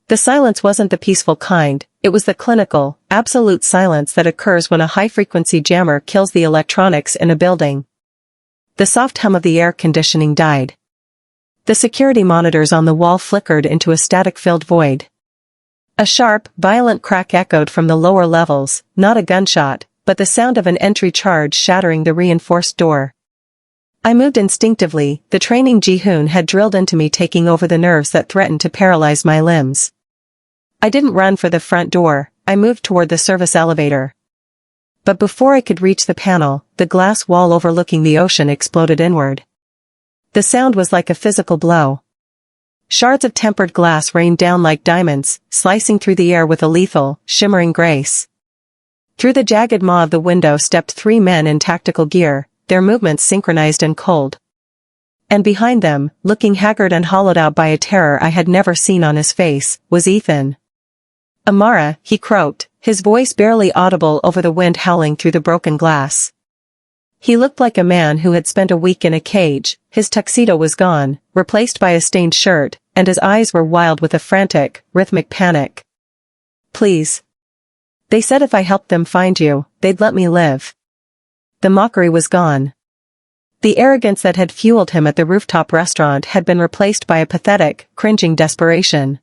S1: The silence wasn't the peaceful kind, it was the clinical, absolute silence that occurs when a high-frequency jammer kills the electronics in a building. The soft hum of the air conditioning died. The security monitors on the wall flickered into a static-filled void. A sharp, violent crack echoed from the lower levels, not a gunshot, but the sound of an entry charge shattering the reinforced door. I moved instinctively, the training Ji-Hoon had drilled into me taking over the nerves that threatened to paralyze my limbs. I didn't run for the front door, I moved toward the service elevator. But before I could reach the panel, the glass wall overlooking the ocean exploded inward. The sound was like a physical blow. Shards of tempered glass rained down like diamonds, slicing through the air with a lethal, shimmering grace. Through the jagged maw of the window stepped 3 men in tactical gear, their movements synchronized and cold. And behind them, looking haggard and hollowed out by a terror I had never seen on his face, was Ethan. Amara, he croaked, his voice barely audible over the wind howling through the broken glass. He looked like a man who had spent a week in a cage, his tuxedo was gone, replaced by a stained shirt, and his eyes were wild with a frantic, rhythmic panic. Please. They said if I helped them find you, they'd let me live. The mockery was gone. The arrogance that had fueled him at the rooftop restaurant had been replaced by a pathetic, cringing desperation.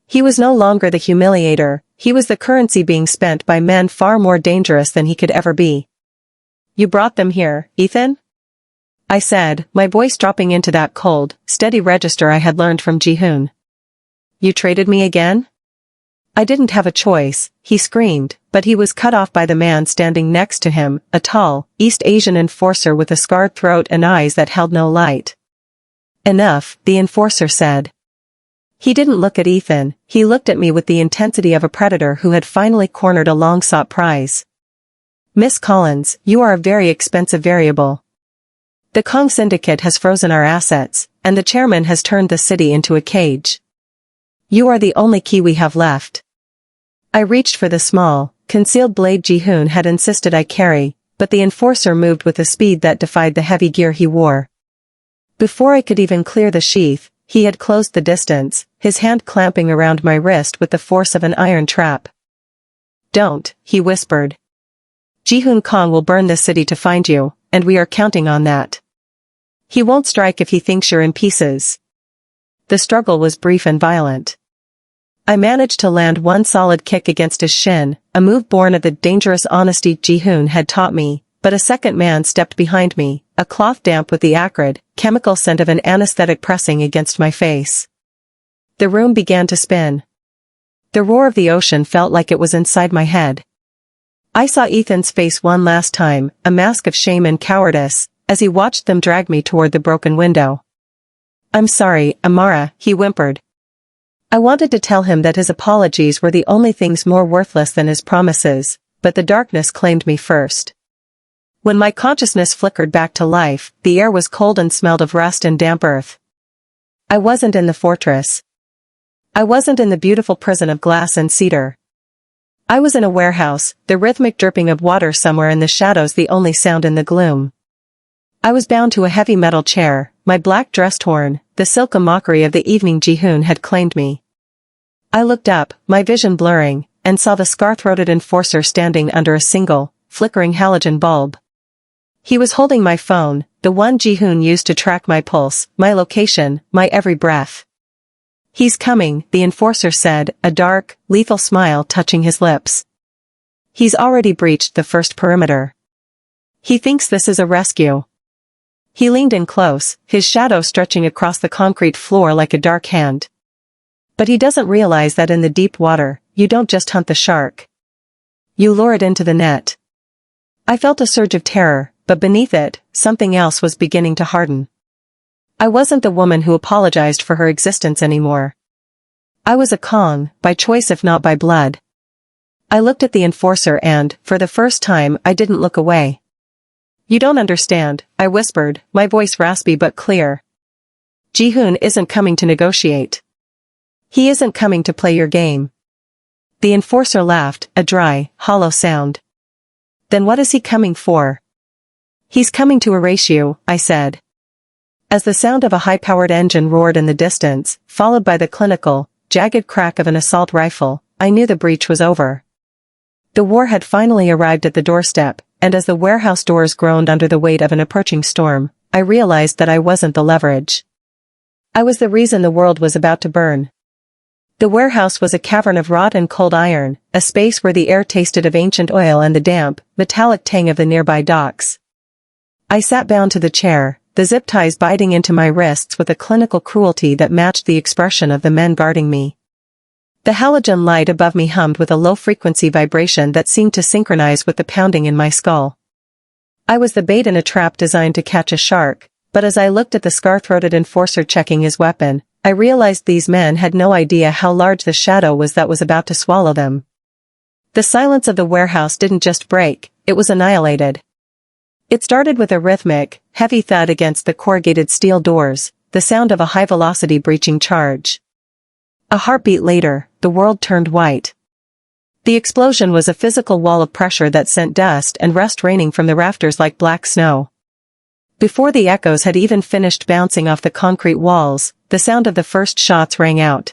S1: He was no longer the humiliator, he was the currency being spent by men far more dangerous than he could ever be. You brought them here, Ethan? I said, my voice dropping into that cold, steady register I had learned from Ji-Hoon. You traded me again? I didn't have a choice, he screamed, but he was cut off by the man standing next to him, a tall, East Asian enforcer with a scarred throat and eyes that held no light. Enough, the enforcer said. He didn't look at Ethan, he looked at me with the intensity of a predator who had finally cornered a long-sought prize. Miss Collins, you are a very expensive variable. The Kang Syndicate has frozen our assets, and the chairman has turned the city into a cage. You are the only key we have left. I reached for the small, concealed blade Ji-Hoon had insisted I carry, but the enforcer moved with a speed that defied the heavy gear he wore. Before I could even clear the sheath, he had closed the distance, his hand clamping around my wrist with the force of an iron trap. Don't, he whispered. Ji-Hoon Kang will burn this city to find you, and we are counting on that. He won't strike if he thinks you're in pieces. The struggle was brief and violent. I managed to land one solid kick against his shin, a move born of the dangerous honesty Ji-Hoon had taught me, but a second man stepped behind me, a cloth damp with the acrid, chemical scent of an anesthetic pressing against my face. The room began to spin. The roar of the ocean felt like it was inside my head. I saw Ethan's face one last time, a mask of shame and cowardice, as he watched them drag me toward the broken window. I'm sorry, Amara, he whimpered. I wanted to tell him that his apologies were the only things more worthless than his promises, but the darkness claimed me first. When my consciousness flickered back to life, the air was cold and smelled of rust and damp earth. I wasn't in the fortress. I wasn't in the beautiful prison of glass and cedar. I was in a warehouse, the rhythmic dripping of water somewhere in the shadows the only sound in the gloom. I was bound to a heavy metal chair, my black dress torn, the silken mockery of the evening Ji-Hoon had claimed me. I looked up, my vision blurring, and saw the scar-throated enforcer standing under a single, flickering halogen bulb. He was holding my phone, the one Ji-Hoon used to track my pulse, my location, my every breath. He's coming, the enforcer said, a dark, lethal smile touching his lips. He's already breached the first perimeter. He thinks this is a rescue. He leaned in close, his shadow stretching across the concrete floor like a dark hand. But he doesn't realize that in the deep water, you don't just hunt the shark. You lure it into the net. I felt a surge of terror, but beneath it, something else was beginning to harden. I wasn't the woman who apologized for her existence anymore. I was a Kang, by choice if not by blood. I looked at the enforcer and, for the first time, I didn't look away. You don't understand, I whispered, my voice raspy but clear. Ji-Hoon isn't coming to negotiate. He isn't coming to play your game. The enforcer laughed, a dry, hollow sound. Then what is he coming for? He's coming to erase you, I said. As the sound of a high-powered engine roared in the distance, followed by the clinical, jagged crack of an assault rifle, I knew the breach was over. The war had finally arrived at the doorstep, and as the warehouse doors groaned under the weight of an approaching storm, I realized that I wasn't the leverage. I was the reason the world was about to burn. The warehouse was a cavern of wrought and cold iron, a space where the air tasted of ancient oil and the damp, metallic tang of the nearby docks. I sat bound to the chair, the zip ties biting into my wrists with a clinical cruelty that matched the expression of the men guarding me. The halogen light above me hummed with a low-frequency vibration that seemed to synchronize with the pounding in my skull. I was the bait in a trap designed to catch a shark, but as I looked at the scar-throated enforcer checking his weapon, I realized these men had no idea how large the shadow was that was about to swallow them. The silence of the warehouse didn't just break, it was annihilated. It started with a rhythmic, heavy thud against the corrugated steel doors, the sound of a high-velocity breaching charge. A heartbeat later, the world turned white. The explosion was a physical wall of pressure that sent dust and rust raining from the rafters like black snow. Before the echoes had even finished bouncing off the concrete walls, the sound of the first shots rang out.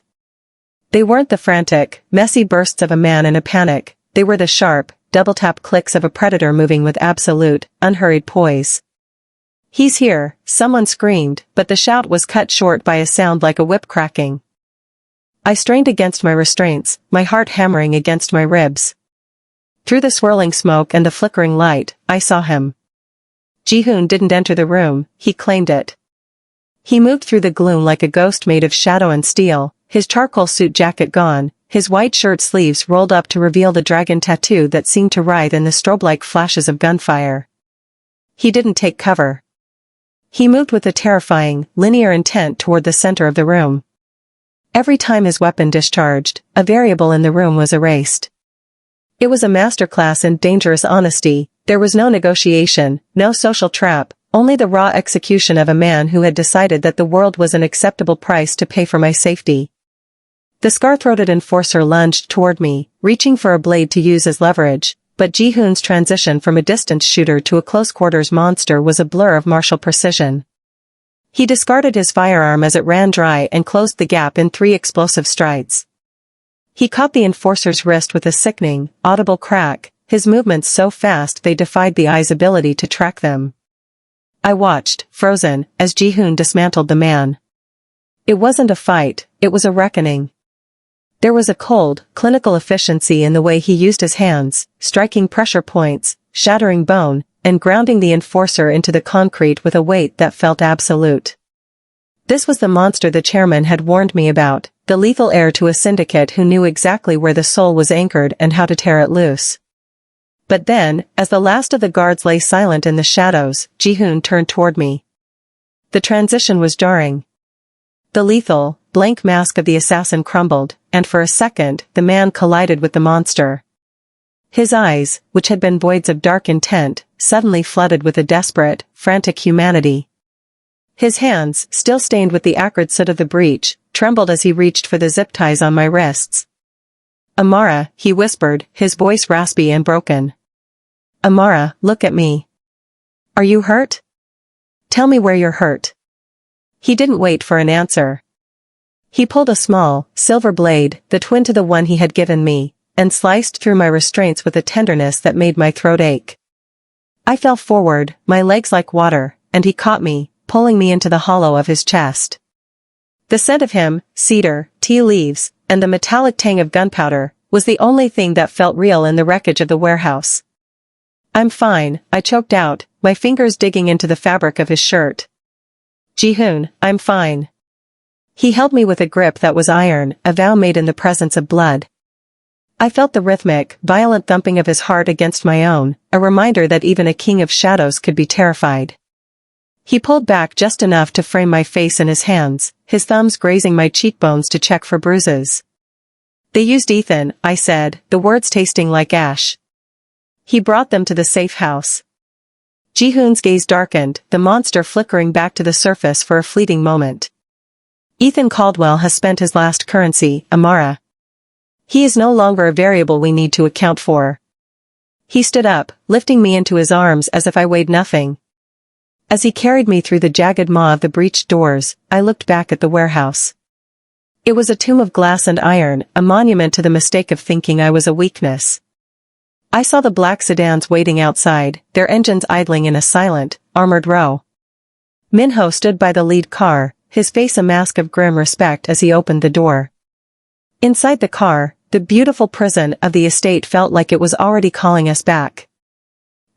S1: They weren't the frantic, messy bursts of a man in a panic, they were the sharp, double-tap clicks of a predator moving with absolute, unhurried poise. He's here, someone screamed, but the shout was cut short by a sound like a whip cracking. I strained against my restraints, my heart hammering against my ribs. Through the swirling smoke and the flickering light, I saw him. Ji-Hoon didn't enter the room, he claimed it. He moved through the gloom like a ghost made of shadow and steel, his charcoal suit jacket gone, his white shirt sleeves rolled up to reveal the dragon tattoo that seemed to writhe in the strobe-like flashes of gunfire. He didn't take cover. He moved with a terrifying, linear intent toward the center of the room. Every time his weapon discharged, a variable in the room was erased. It was a masterclass in dangerous honesty. There was no negotiation, no social trap, only the raw execution of a man who had decided that the world was an acceptable price to pay for my safety. The scar-throated enforcer lunged toward me, reaching for a blade to use as leverage, but Ji-Hoon's transition from a distance shooter to a close-quarters monster was a blur of martial precision. He discarded his firearm as it ran dry and closed the gap in 3 explosive strides. He caught the enforcer's wrist with a sickening, audible crack, his movements so fast they defied the eye's ability to track them. I watched, frozen, as Ji-Hoon dismantled the man. It wasn't a fight, it was a reckoning. There was a cold, clinical efficiency in the way he used his hands, striking pressure points, shattering bone, and grounding the enforcer into the concrete with a weight that felt absolute. This was the monster the chairman had warned me about, the lethal heir to a syndicate who knew exactly where the soul was anchored and how to tear it loose. But then, as the last of the guards lay silent in the shadows, Ji-Hoon turned toward me. The transition was jarring. The lethal, blank mask of the assassin crumbled, and for a second, the man collided with the monster. His eyes, which had been voids of dark intent, suddenly flooded with a desperate, frantic humanity. His hands, still stained with the acrid soot of the breach, trembled as he reached for the zip ties on my wrists. "Amara," he whispered, his voice raspy and broken. "Amara, look at me. Are you hurt? Tell me where you're hurt." He didn't wait for an answer. He pulled a small, silver blade, the twin to the one he had given me, and sliced through my restraints with a tenderness that made my throat ache. I fell forward, my legs like water, and he caught me, pulling me into the hollow of his chest. The scent of him, cedar, tea leaves, and the metallic tang of gunpowder, was the only thing that felt real in the wreckage of the warehouse. "I'm fine," I choked out, my fingers digging into the fabric of his shirt. "Ji-Hoon, I'm fine." He held me with a grip that was iron, a vow made in the presence of blood. I felt the rhythmic, violent thumping of his heart against my own, a reminder that even a king of shadows could be terrified. He pulled back just enough to frame my face in his hands, his thumbs grazing my cheekbones to check for bruises. "They used Ethan," I said, the words tasting like ash. "He brought them to the safe house." Ji-Hoon's gaze darkened, the monster flickering back to the surface for a fleeting moment. "Ethan Caldwell has spent his last currency, Amara. He is no longer a variable we need to account for." He stood up, lifting me into his arms as if I weighed nothing. As he carried me through the jagged maw of the breached doors, I looked back at the warehouse. It was a tomb of glass and iron, a monument to the mistake of thinking I was a weakness. I saw the black sedans waiting outside, their engines idling in a silent, armored row. Minho stood by the lead car, his face a mask of grim respect as he opened the door. Inside the car, the beautiful prison of the estate felt like it was already calling us back.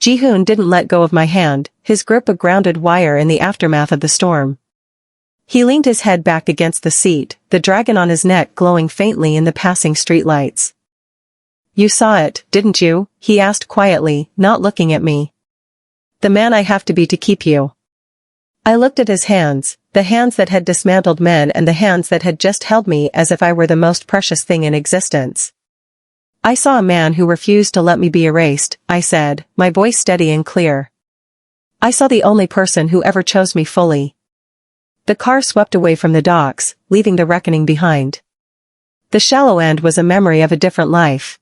S1: Ji-Hoon didn't let go of my hand, his grip a grounded wire in the aftermath of the storm. He leaned his head back against the seat, the dragon on his neck glowing faintly in the passing streetlights. "You saw it, didn't you?" he asked quietly, not looking at me. "The man I have to be to keep you." I looked at his hands, the hands that had dismantled men and the hands that had just held me as if I were the most precious thing in existence. "I saw a man who refused to let me be erased," I said, my voice steady and clear. "I saw the only person who ever chose me fully." The car swept away from the docks, leaving the reckoning behind. The shallow end was a memory of a different life.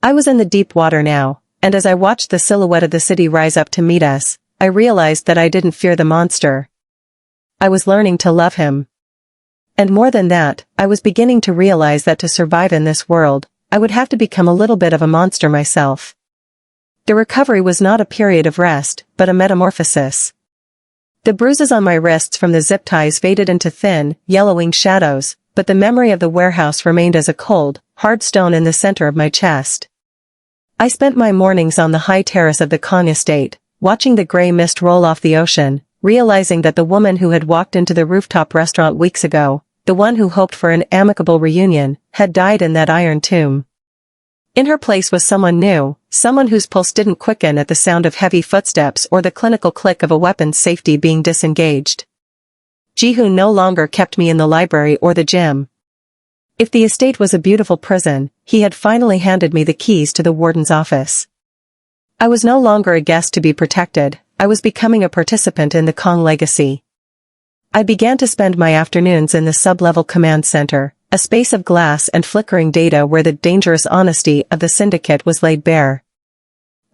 S1: I was in the deep water now, and as I watched the silhouette of the city rise up to meet us, I realized that I didn't fear the monster. I was learning to love him. And more than that, I was beginning to realize that to survive in this world, I would have to become a little bit of a monster myself. The recovery was not a period of rest, but a metamorphosis. The bruises on my wrists from the zip ties faded into thin, yellowing shadows, but the memory of the warehouse remained as a cold, hard stone in the center of my chest. I spent my mornings on the high terrace of the Kang estate, watching the gray mist roll off the ocean, realizing that the woman who had walked into the rooftop restaurant weeks ago, the one who hoped for an amicable reunion, had died in that iron tomb. In her place was someone new, someone whose pulse didn't quicken at the sound of heavy footsteps or the clinical click of a weapon's safety being disengaged. Ji-Hoon no longer kept me in the library or the gym. If the estate was a beautiful prison, he had finally handed me the keys to the warden's office. I was no longer a guest to be protected, I was becoming a participant in the Kang legacy. I began to spend my afternoons in the sub-level command center, a space of glass and flickering data where the dangerous honesty of the syndicate was laid bare.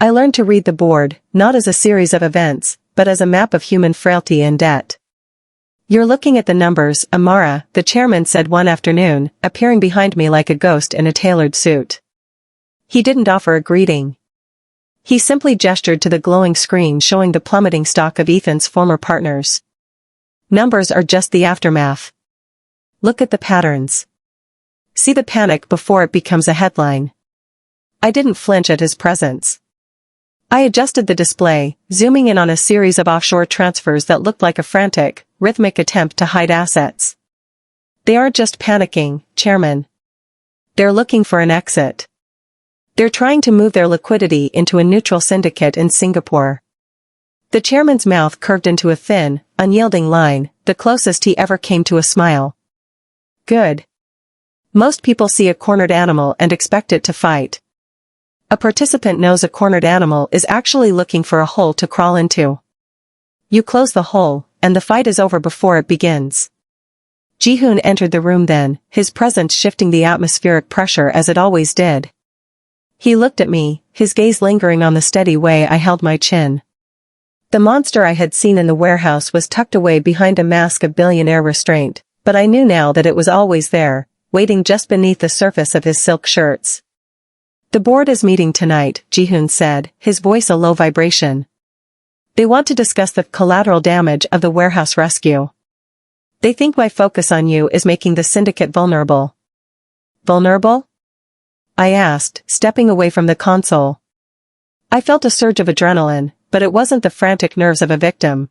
S1: I learned to read the board, not as a series of events, but as a map of human frailty and debt. "You're looking at the numbers, Amara," the chairman said one afternoon, appearing behind me like a ghost in a tailored suit. He didn't offer a greeting. He simply gestured to the glowing screen showing the plummeting stock of Ethan's former partners. "Numbers are just the aftermath. Look at the patterns. See the panic before it becomes a headline." I didn't flinch at his presence. I adjusted the display, zooming in on a series of offshore transfers that looked like a frantic, rhythmic attempt to hide assets. "They aren't just panicking, Chairman. They're looking for an exit. They're trying to move their liquidity into a neutral syndicate in Singapore." The chairman's mouth curved into a thin, unyielding line, the closest he ever came to a smile. "Good. Most people see a cornered animal and expect it to fight. A participant knows a cornered animal is actually looking for a hole to crawl into. You close the hole, and the fight is over before it begins." Ji-Hoon entered the room then, his presence shifting the atmospheric pressure as it always did. He looked at me, his gaze lingering on the steady way I held my chin. The monster I had seen in the warehouse was tucked away behind a mask of billionaire restraint, but I knew now that it was always there, waiting just beneath the surface of his silk shirts. "The board is meeting tonight," Ji-Hoon said, his voice a low vibration. "They want to discuss the collateral damage of the warehouse rescue. They think my focus on you is making the syndicate vulnerable." "Vulnerable?" I asked, stepping away from the console. I felt a surge of adrenaline, but it wasn't the frantic nerves of a victim.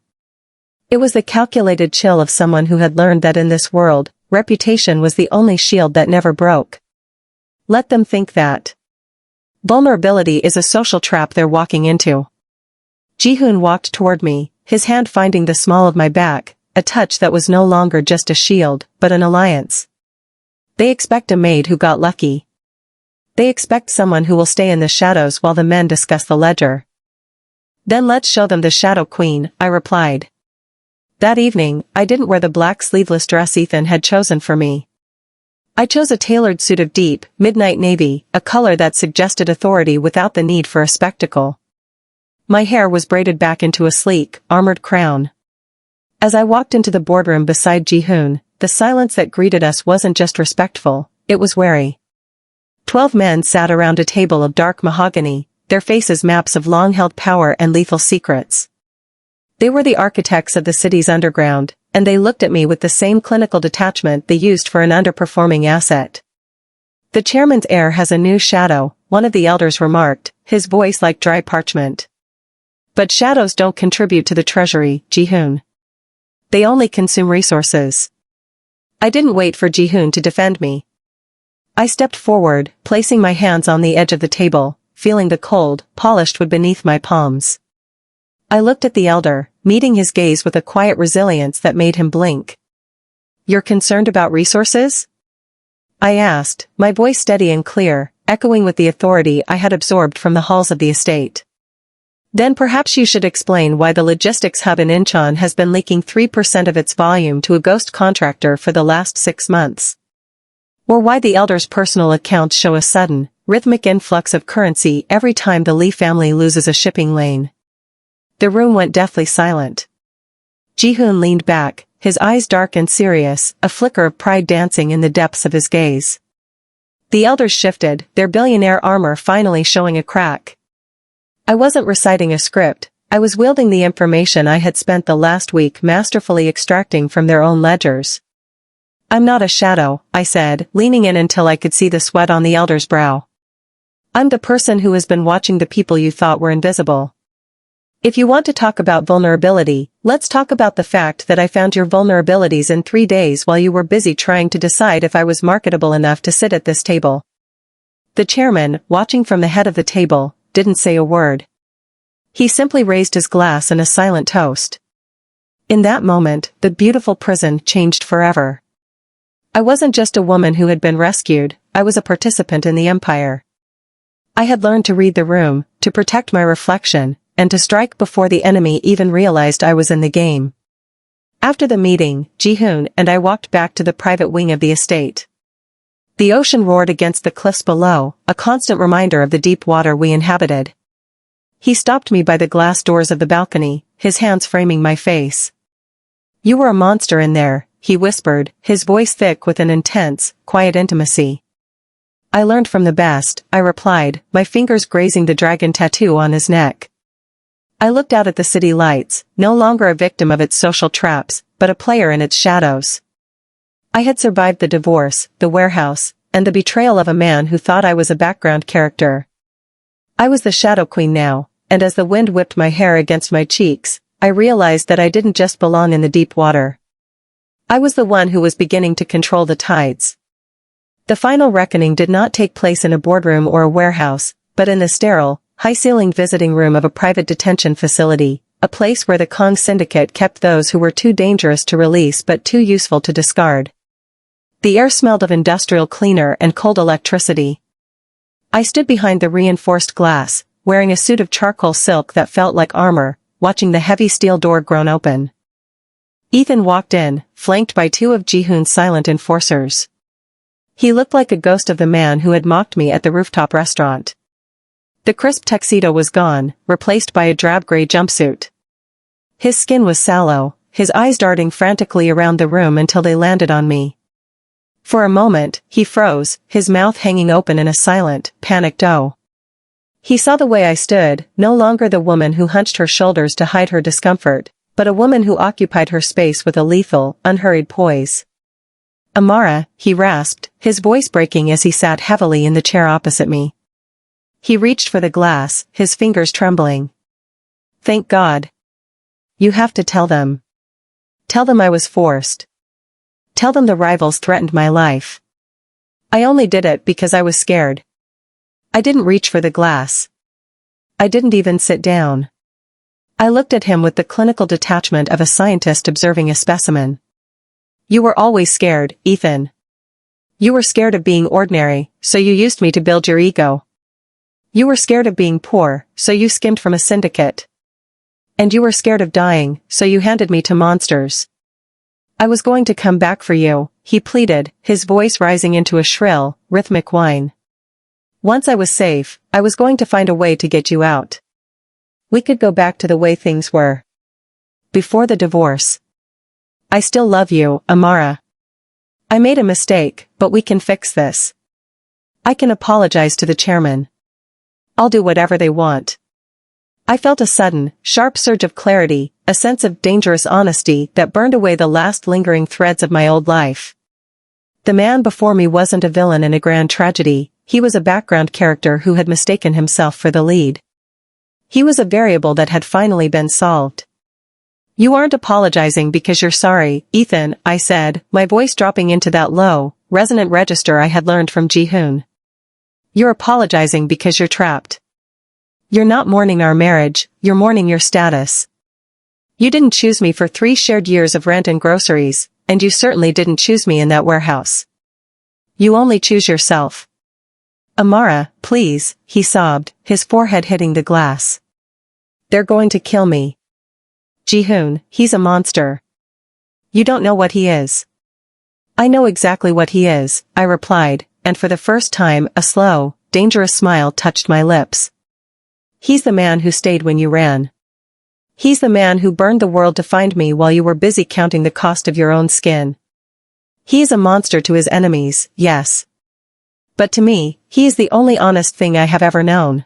S1: It was the calculated chill of someone who had learned that in this world, reputation was the only shield that never broke. Let them think that. Vulnerability is a social trap they're walking into. Ji-Hoon walked toward me, his hand finding the small of my back, a touch that was no longer just a shield, but an alliance. They expect a maid who got lucky. They expect someone who will stay in the shadows while the men discuss the ledger. "Then let's show them the Shadow Queen," I replied. That evening, I didn't wear the black sleeveless dress Ethan had chosen for me. I chose a tailored suit of deep, midnight navy, a color that suggested authority without the need for a spectacle. My hair was braided back into a sleek, armored crown. As I walked into the boardroom beside Ji-Hoon, the silence that greeted us wasn't just respectful, it was wary. 12 men sat around a table of dark mahogany, their faces maps of long-held power and lethal secrets. They were the architects of the city's underground, and they looked at me with the same clinical detachment they used for an underperforming asset. "The chairman's heir has a new shadow," one of the elders remarked, his voice like dry parchment. "But shadows don't contribute to the treasury, Ji-Hoon. They only consume resources." I didn't wait for Ji-Hoon to defend me. I stepped forward, placing my hands on the edge of the table, feeling the cold, polished wood beneath my palms. I looked at the elder, meeting his gaze with a quiet resilience that made him blink. "You're concerned about resources?" I asked, my voice steady and clear, echoing with the authority I had absorbed from the halls of the estate. "Then perhaps you should explain why the logistics hub in Incheon has been leaking 3% of its volume to a ghost contractor for the last 6 months. Or why the elder's personal accounts show a sudden, rhythmic influx of currency every time the Lee family loses a shipping lane." The room went deathly silent. Ji-Hoon leaned back, his eyes dark and serious, a flicker of pride dancing in the depths of his gaze. The elders shifted, their billionaire armor finally showing a crack. I wasn't reciting a script, I was wielding the information I had spent the last week masterfully extracting from their own ledgers. "I'm not a shadow," I said, leaning in until I could see the sweat on the elder's brow. "I'm the person who has been watching the people you thought were invisible. If you want to talk about vulnerability, let's talk about the fact that I found your vulnerabilities in 3 days while you were busy trying to decide if I was marketable enough to sit at this table." The chairman, watching from the head of the table, didn't say a word. He simply raised his glass in a silent toast. In that moment, the beautiful prison changed forever. I wasn't just a woman who had been rescued, I was a participant in the empire. I had learned to read the room, to protect my reflection, and to strike before the enemy even realized I was in the game. After the meeting, Ji-Hoon and I walked back to the private wing of the estate. The ocean roared against the cliffs below, a constant reminder of the deep water we inhabited. He stopped me by the glass doors of the balcony, his hands framing my face. "You were a monster in there," he whispered, his voice thick with an intense, quiet intimacy. "I learned from the best," I replied, my fingers grazing the dragon tattoo on his neck. I looked out at the city lights, no longer a victim of its social traps, but a player in its shadows. I had survived the divorce, the warehouse, and the betrayal of a man who thought I was a background character. I was the Shadow Queen now, and as the wind whipped my hair against my cheeks, I realized that I didn't just belong in the deep water. I was the one who was beginning to control the tides. The final reckoning did not take place in a boardroom or a warehouse, but in the sterile, high-ceilinged visiting room of a private detention facility, a place where the Kang syndicate kept those who were too dangerous to release but too useful to discard. The air smelled of industrial cleaner and cold electricity. I stood behind the reinforced glass, wearing a suit of charcoal silk that felt like armor, watching the heavy steel door groan open. Ethan walked in, flanked by two of Ji-Hoon's silent enforcers. He looked like a ghost of the man who had mocked me at the rooftop restaurant. The crisp tuxedo was gone, replaced by a drab gray jumpsuit. His skin was sallow, his eyes darting frantically around the room until they landed on me. For a moment, he froze, his mouth hanging open in a silent, panicked "oh." He saw the way I stood, no longer the woman who hunched her shoulders to hide her discomfort, but a woman who occupied her space with a lethal, unhurried poise. "Amara," he rasped, his voice breaking as he sat heavily in the chair opposite me. He reached for the glass, his fingers trembling. "Thank God. You have to tell them. Tell them I was forced. Tell them the rivals threatened my life. I only did it because I was scared. I didn't reach for the glass. I didn't even sit down." I looked at him with the clinical detachment of a scientist observing a specimen. "You were always scared, Ethan. You were scared of being ordinary, so you used me to build your ego. You were scared of being poor, so you skimmed from a syndicate. And you were scared of dying, so you handed me to monsters. I was going to come back for you," he pleaded, his voice rising into a shrill, rhythmic whine. "Once I was safe, I was going to find a way to get you out. We could go back to the way things were. Before the divorce. I still love you, Amara. I made a mistake, but we can fix this. I can apologize to the chairman. I'll do whatever they want." I felt a sudden, sharp surge of clarity, a sense of dangerous honesty that burned away the last lingering threads of my old life. The man before me wasn't a villain in a grand tragedy, he was a background character who had mistaken himself for the lead. He was a variable that had finally been solved. "You aren't apologizing because you're sorry, Ethan," I said, my voice dropping into that low, resonant register I had learned from Ji-Hoon. "You're apologizing because you're trapped. You're not mourning our marriage, you're mourning your status. You didn't choose me for 3 shared years of rent and groceries, and you certainly didn't choose me in that warehouse. You only choose yourself." "Amara, please," he sobbed, his forehead hitting the glass. "They're going to kill me. Ji-Hoon, he's a monster. You don't know what he is." "I know exactly what he is," I replied, and for the first time a slow, dangerous smile touched my lips. "He's the man who stayed when you ran. He's the man who burned the world to find me while you were busy counting the cost of your own skin. He is a monster to his enemies, yes. But to me, he is the only honest thing I have ever known."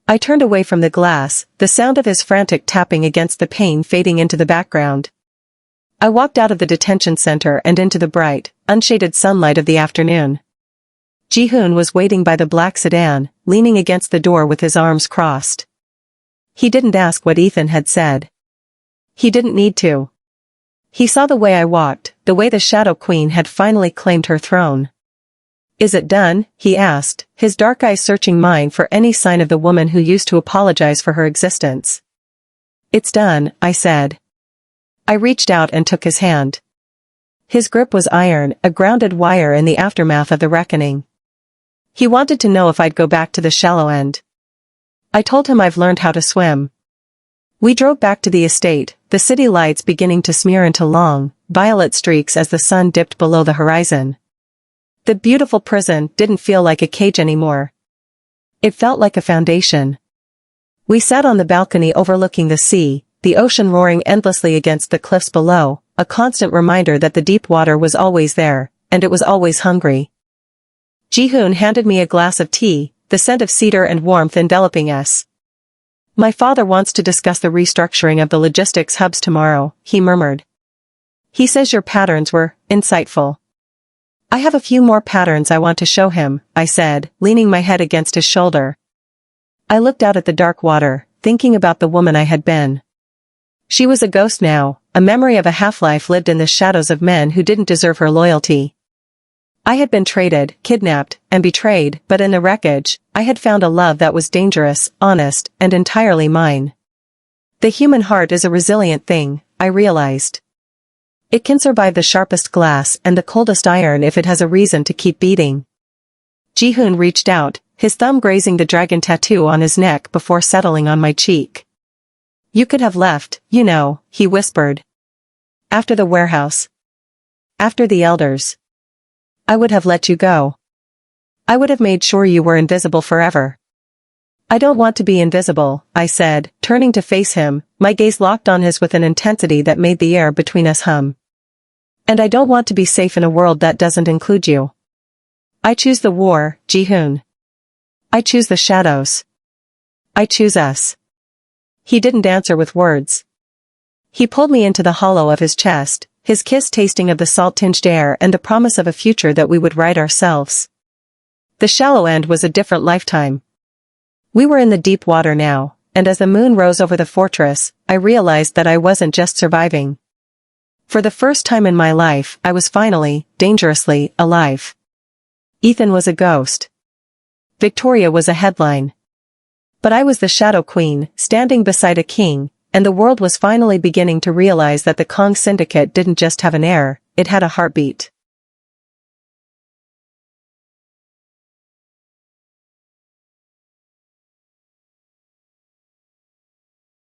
S1: I turned away from the glass, the sound of his frantic tapping against the pane fading into the background. I walked out of the detention center and into the bright, unshaded sunlight of the afternoon. Ji-Hoon was waiting by the black sedan, leaning against the door with his arms crossed. He didn't ask what Ethan had said. He didn't need to. He saw the way I walked, the way the Shadow Queen had finally claimed her throne. "Is it done?" he asked, his dark eyes searching mine for any sign of the woman who used to apologize for her existence. "It's done," I said. I reached out and took his hand. His grip was iron, a grounded wire in the aftermath of the reckoning. He wanted to know if I'd go back to the shallow end. I told him I've learned how to swim. We drove back to the estate, the city lights beginning to smear into long, violet streaks as the sun dipped below the horizon. The beautiful prison didn't feel like a cage anymore. It felt like a foundation. We sat on the balcony overlooking the sea, the ocean roaring endlessly against the cliffs below, a constant reminder that the deep water was always there, and it was always hungry. Ji-Hoon handed me a glass of tea, the scent of cedar and warmth enveloping us. My father wants to discuss the restructuring of the logistics hubs tomorrow, he murmured. He says your patterns were insightful. I have a few more patterns I want to show him, I said, leaning my head against his shoulder. I looked out at the dark water, thinking about the woman I had been. She was a ghost now, a memory of a half-life lived in the shadows of men who didn't deserve her loyalty. I had been traded, kidnapped, and betrayed, but in the wreckage, I had found a love that was dangerous, honest, and entirely mine. The human heart is a resilient thing, I realized. It can survive the sharpest glass and the coldest iron if it has a reason to keep beating. Ji-Hoon reached out, his thumb grazing the dragon tattoo on his neck before settling on my cheek. You could have left, you know, he whispered. After the warehouse. After the elders. I would have let you go. I would have made sure you were invisible forever. I don't want to be invisible, I said, turning to face him, my gaze locked on his with an intensity that made the air between us hum. And I don't want to be safe in a world that doesn't include you. I choose the war, Ji-Hoon. I choose the shadows. I choose us. He didn't answer with words. He pulled me into the hollow of his chest, his kiss tasting of the salt-tinged air and the promise of a future that we would write ourselves. The shallow end was a different lifetime. We were in the deep water now, and as the moon rose over the fortress, I realized that I wasn't just surviving. For the first time in my life, I was finally, dangerously, alive. Ethan was a ghost. Victoria was a headline. But I was the Shadow Queen, standing beside a king, and the world was finally beginning to realize that the Kang Syndicate didn't just have an heir, it had a heartbeat.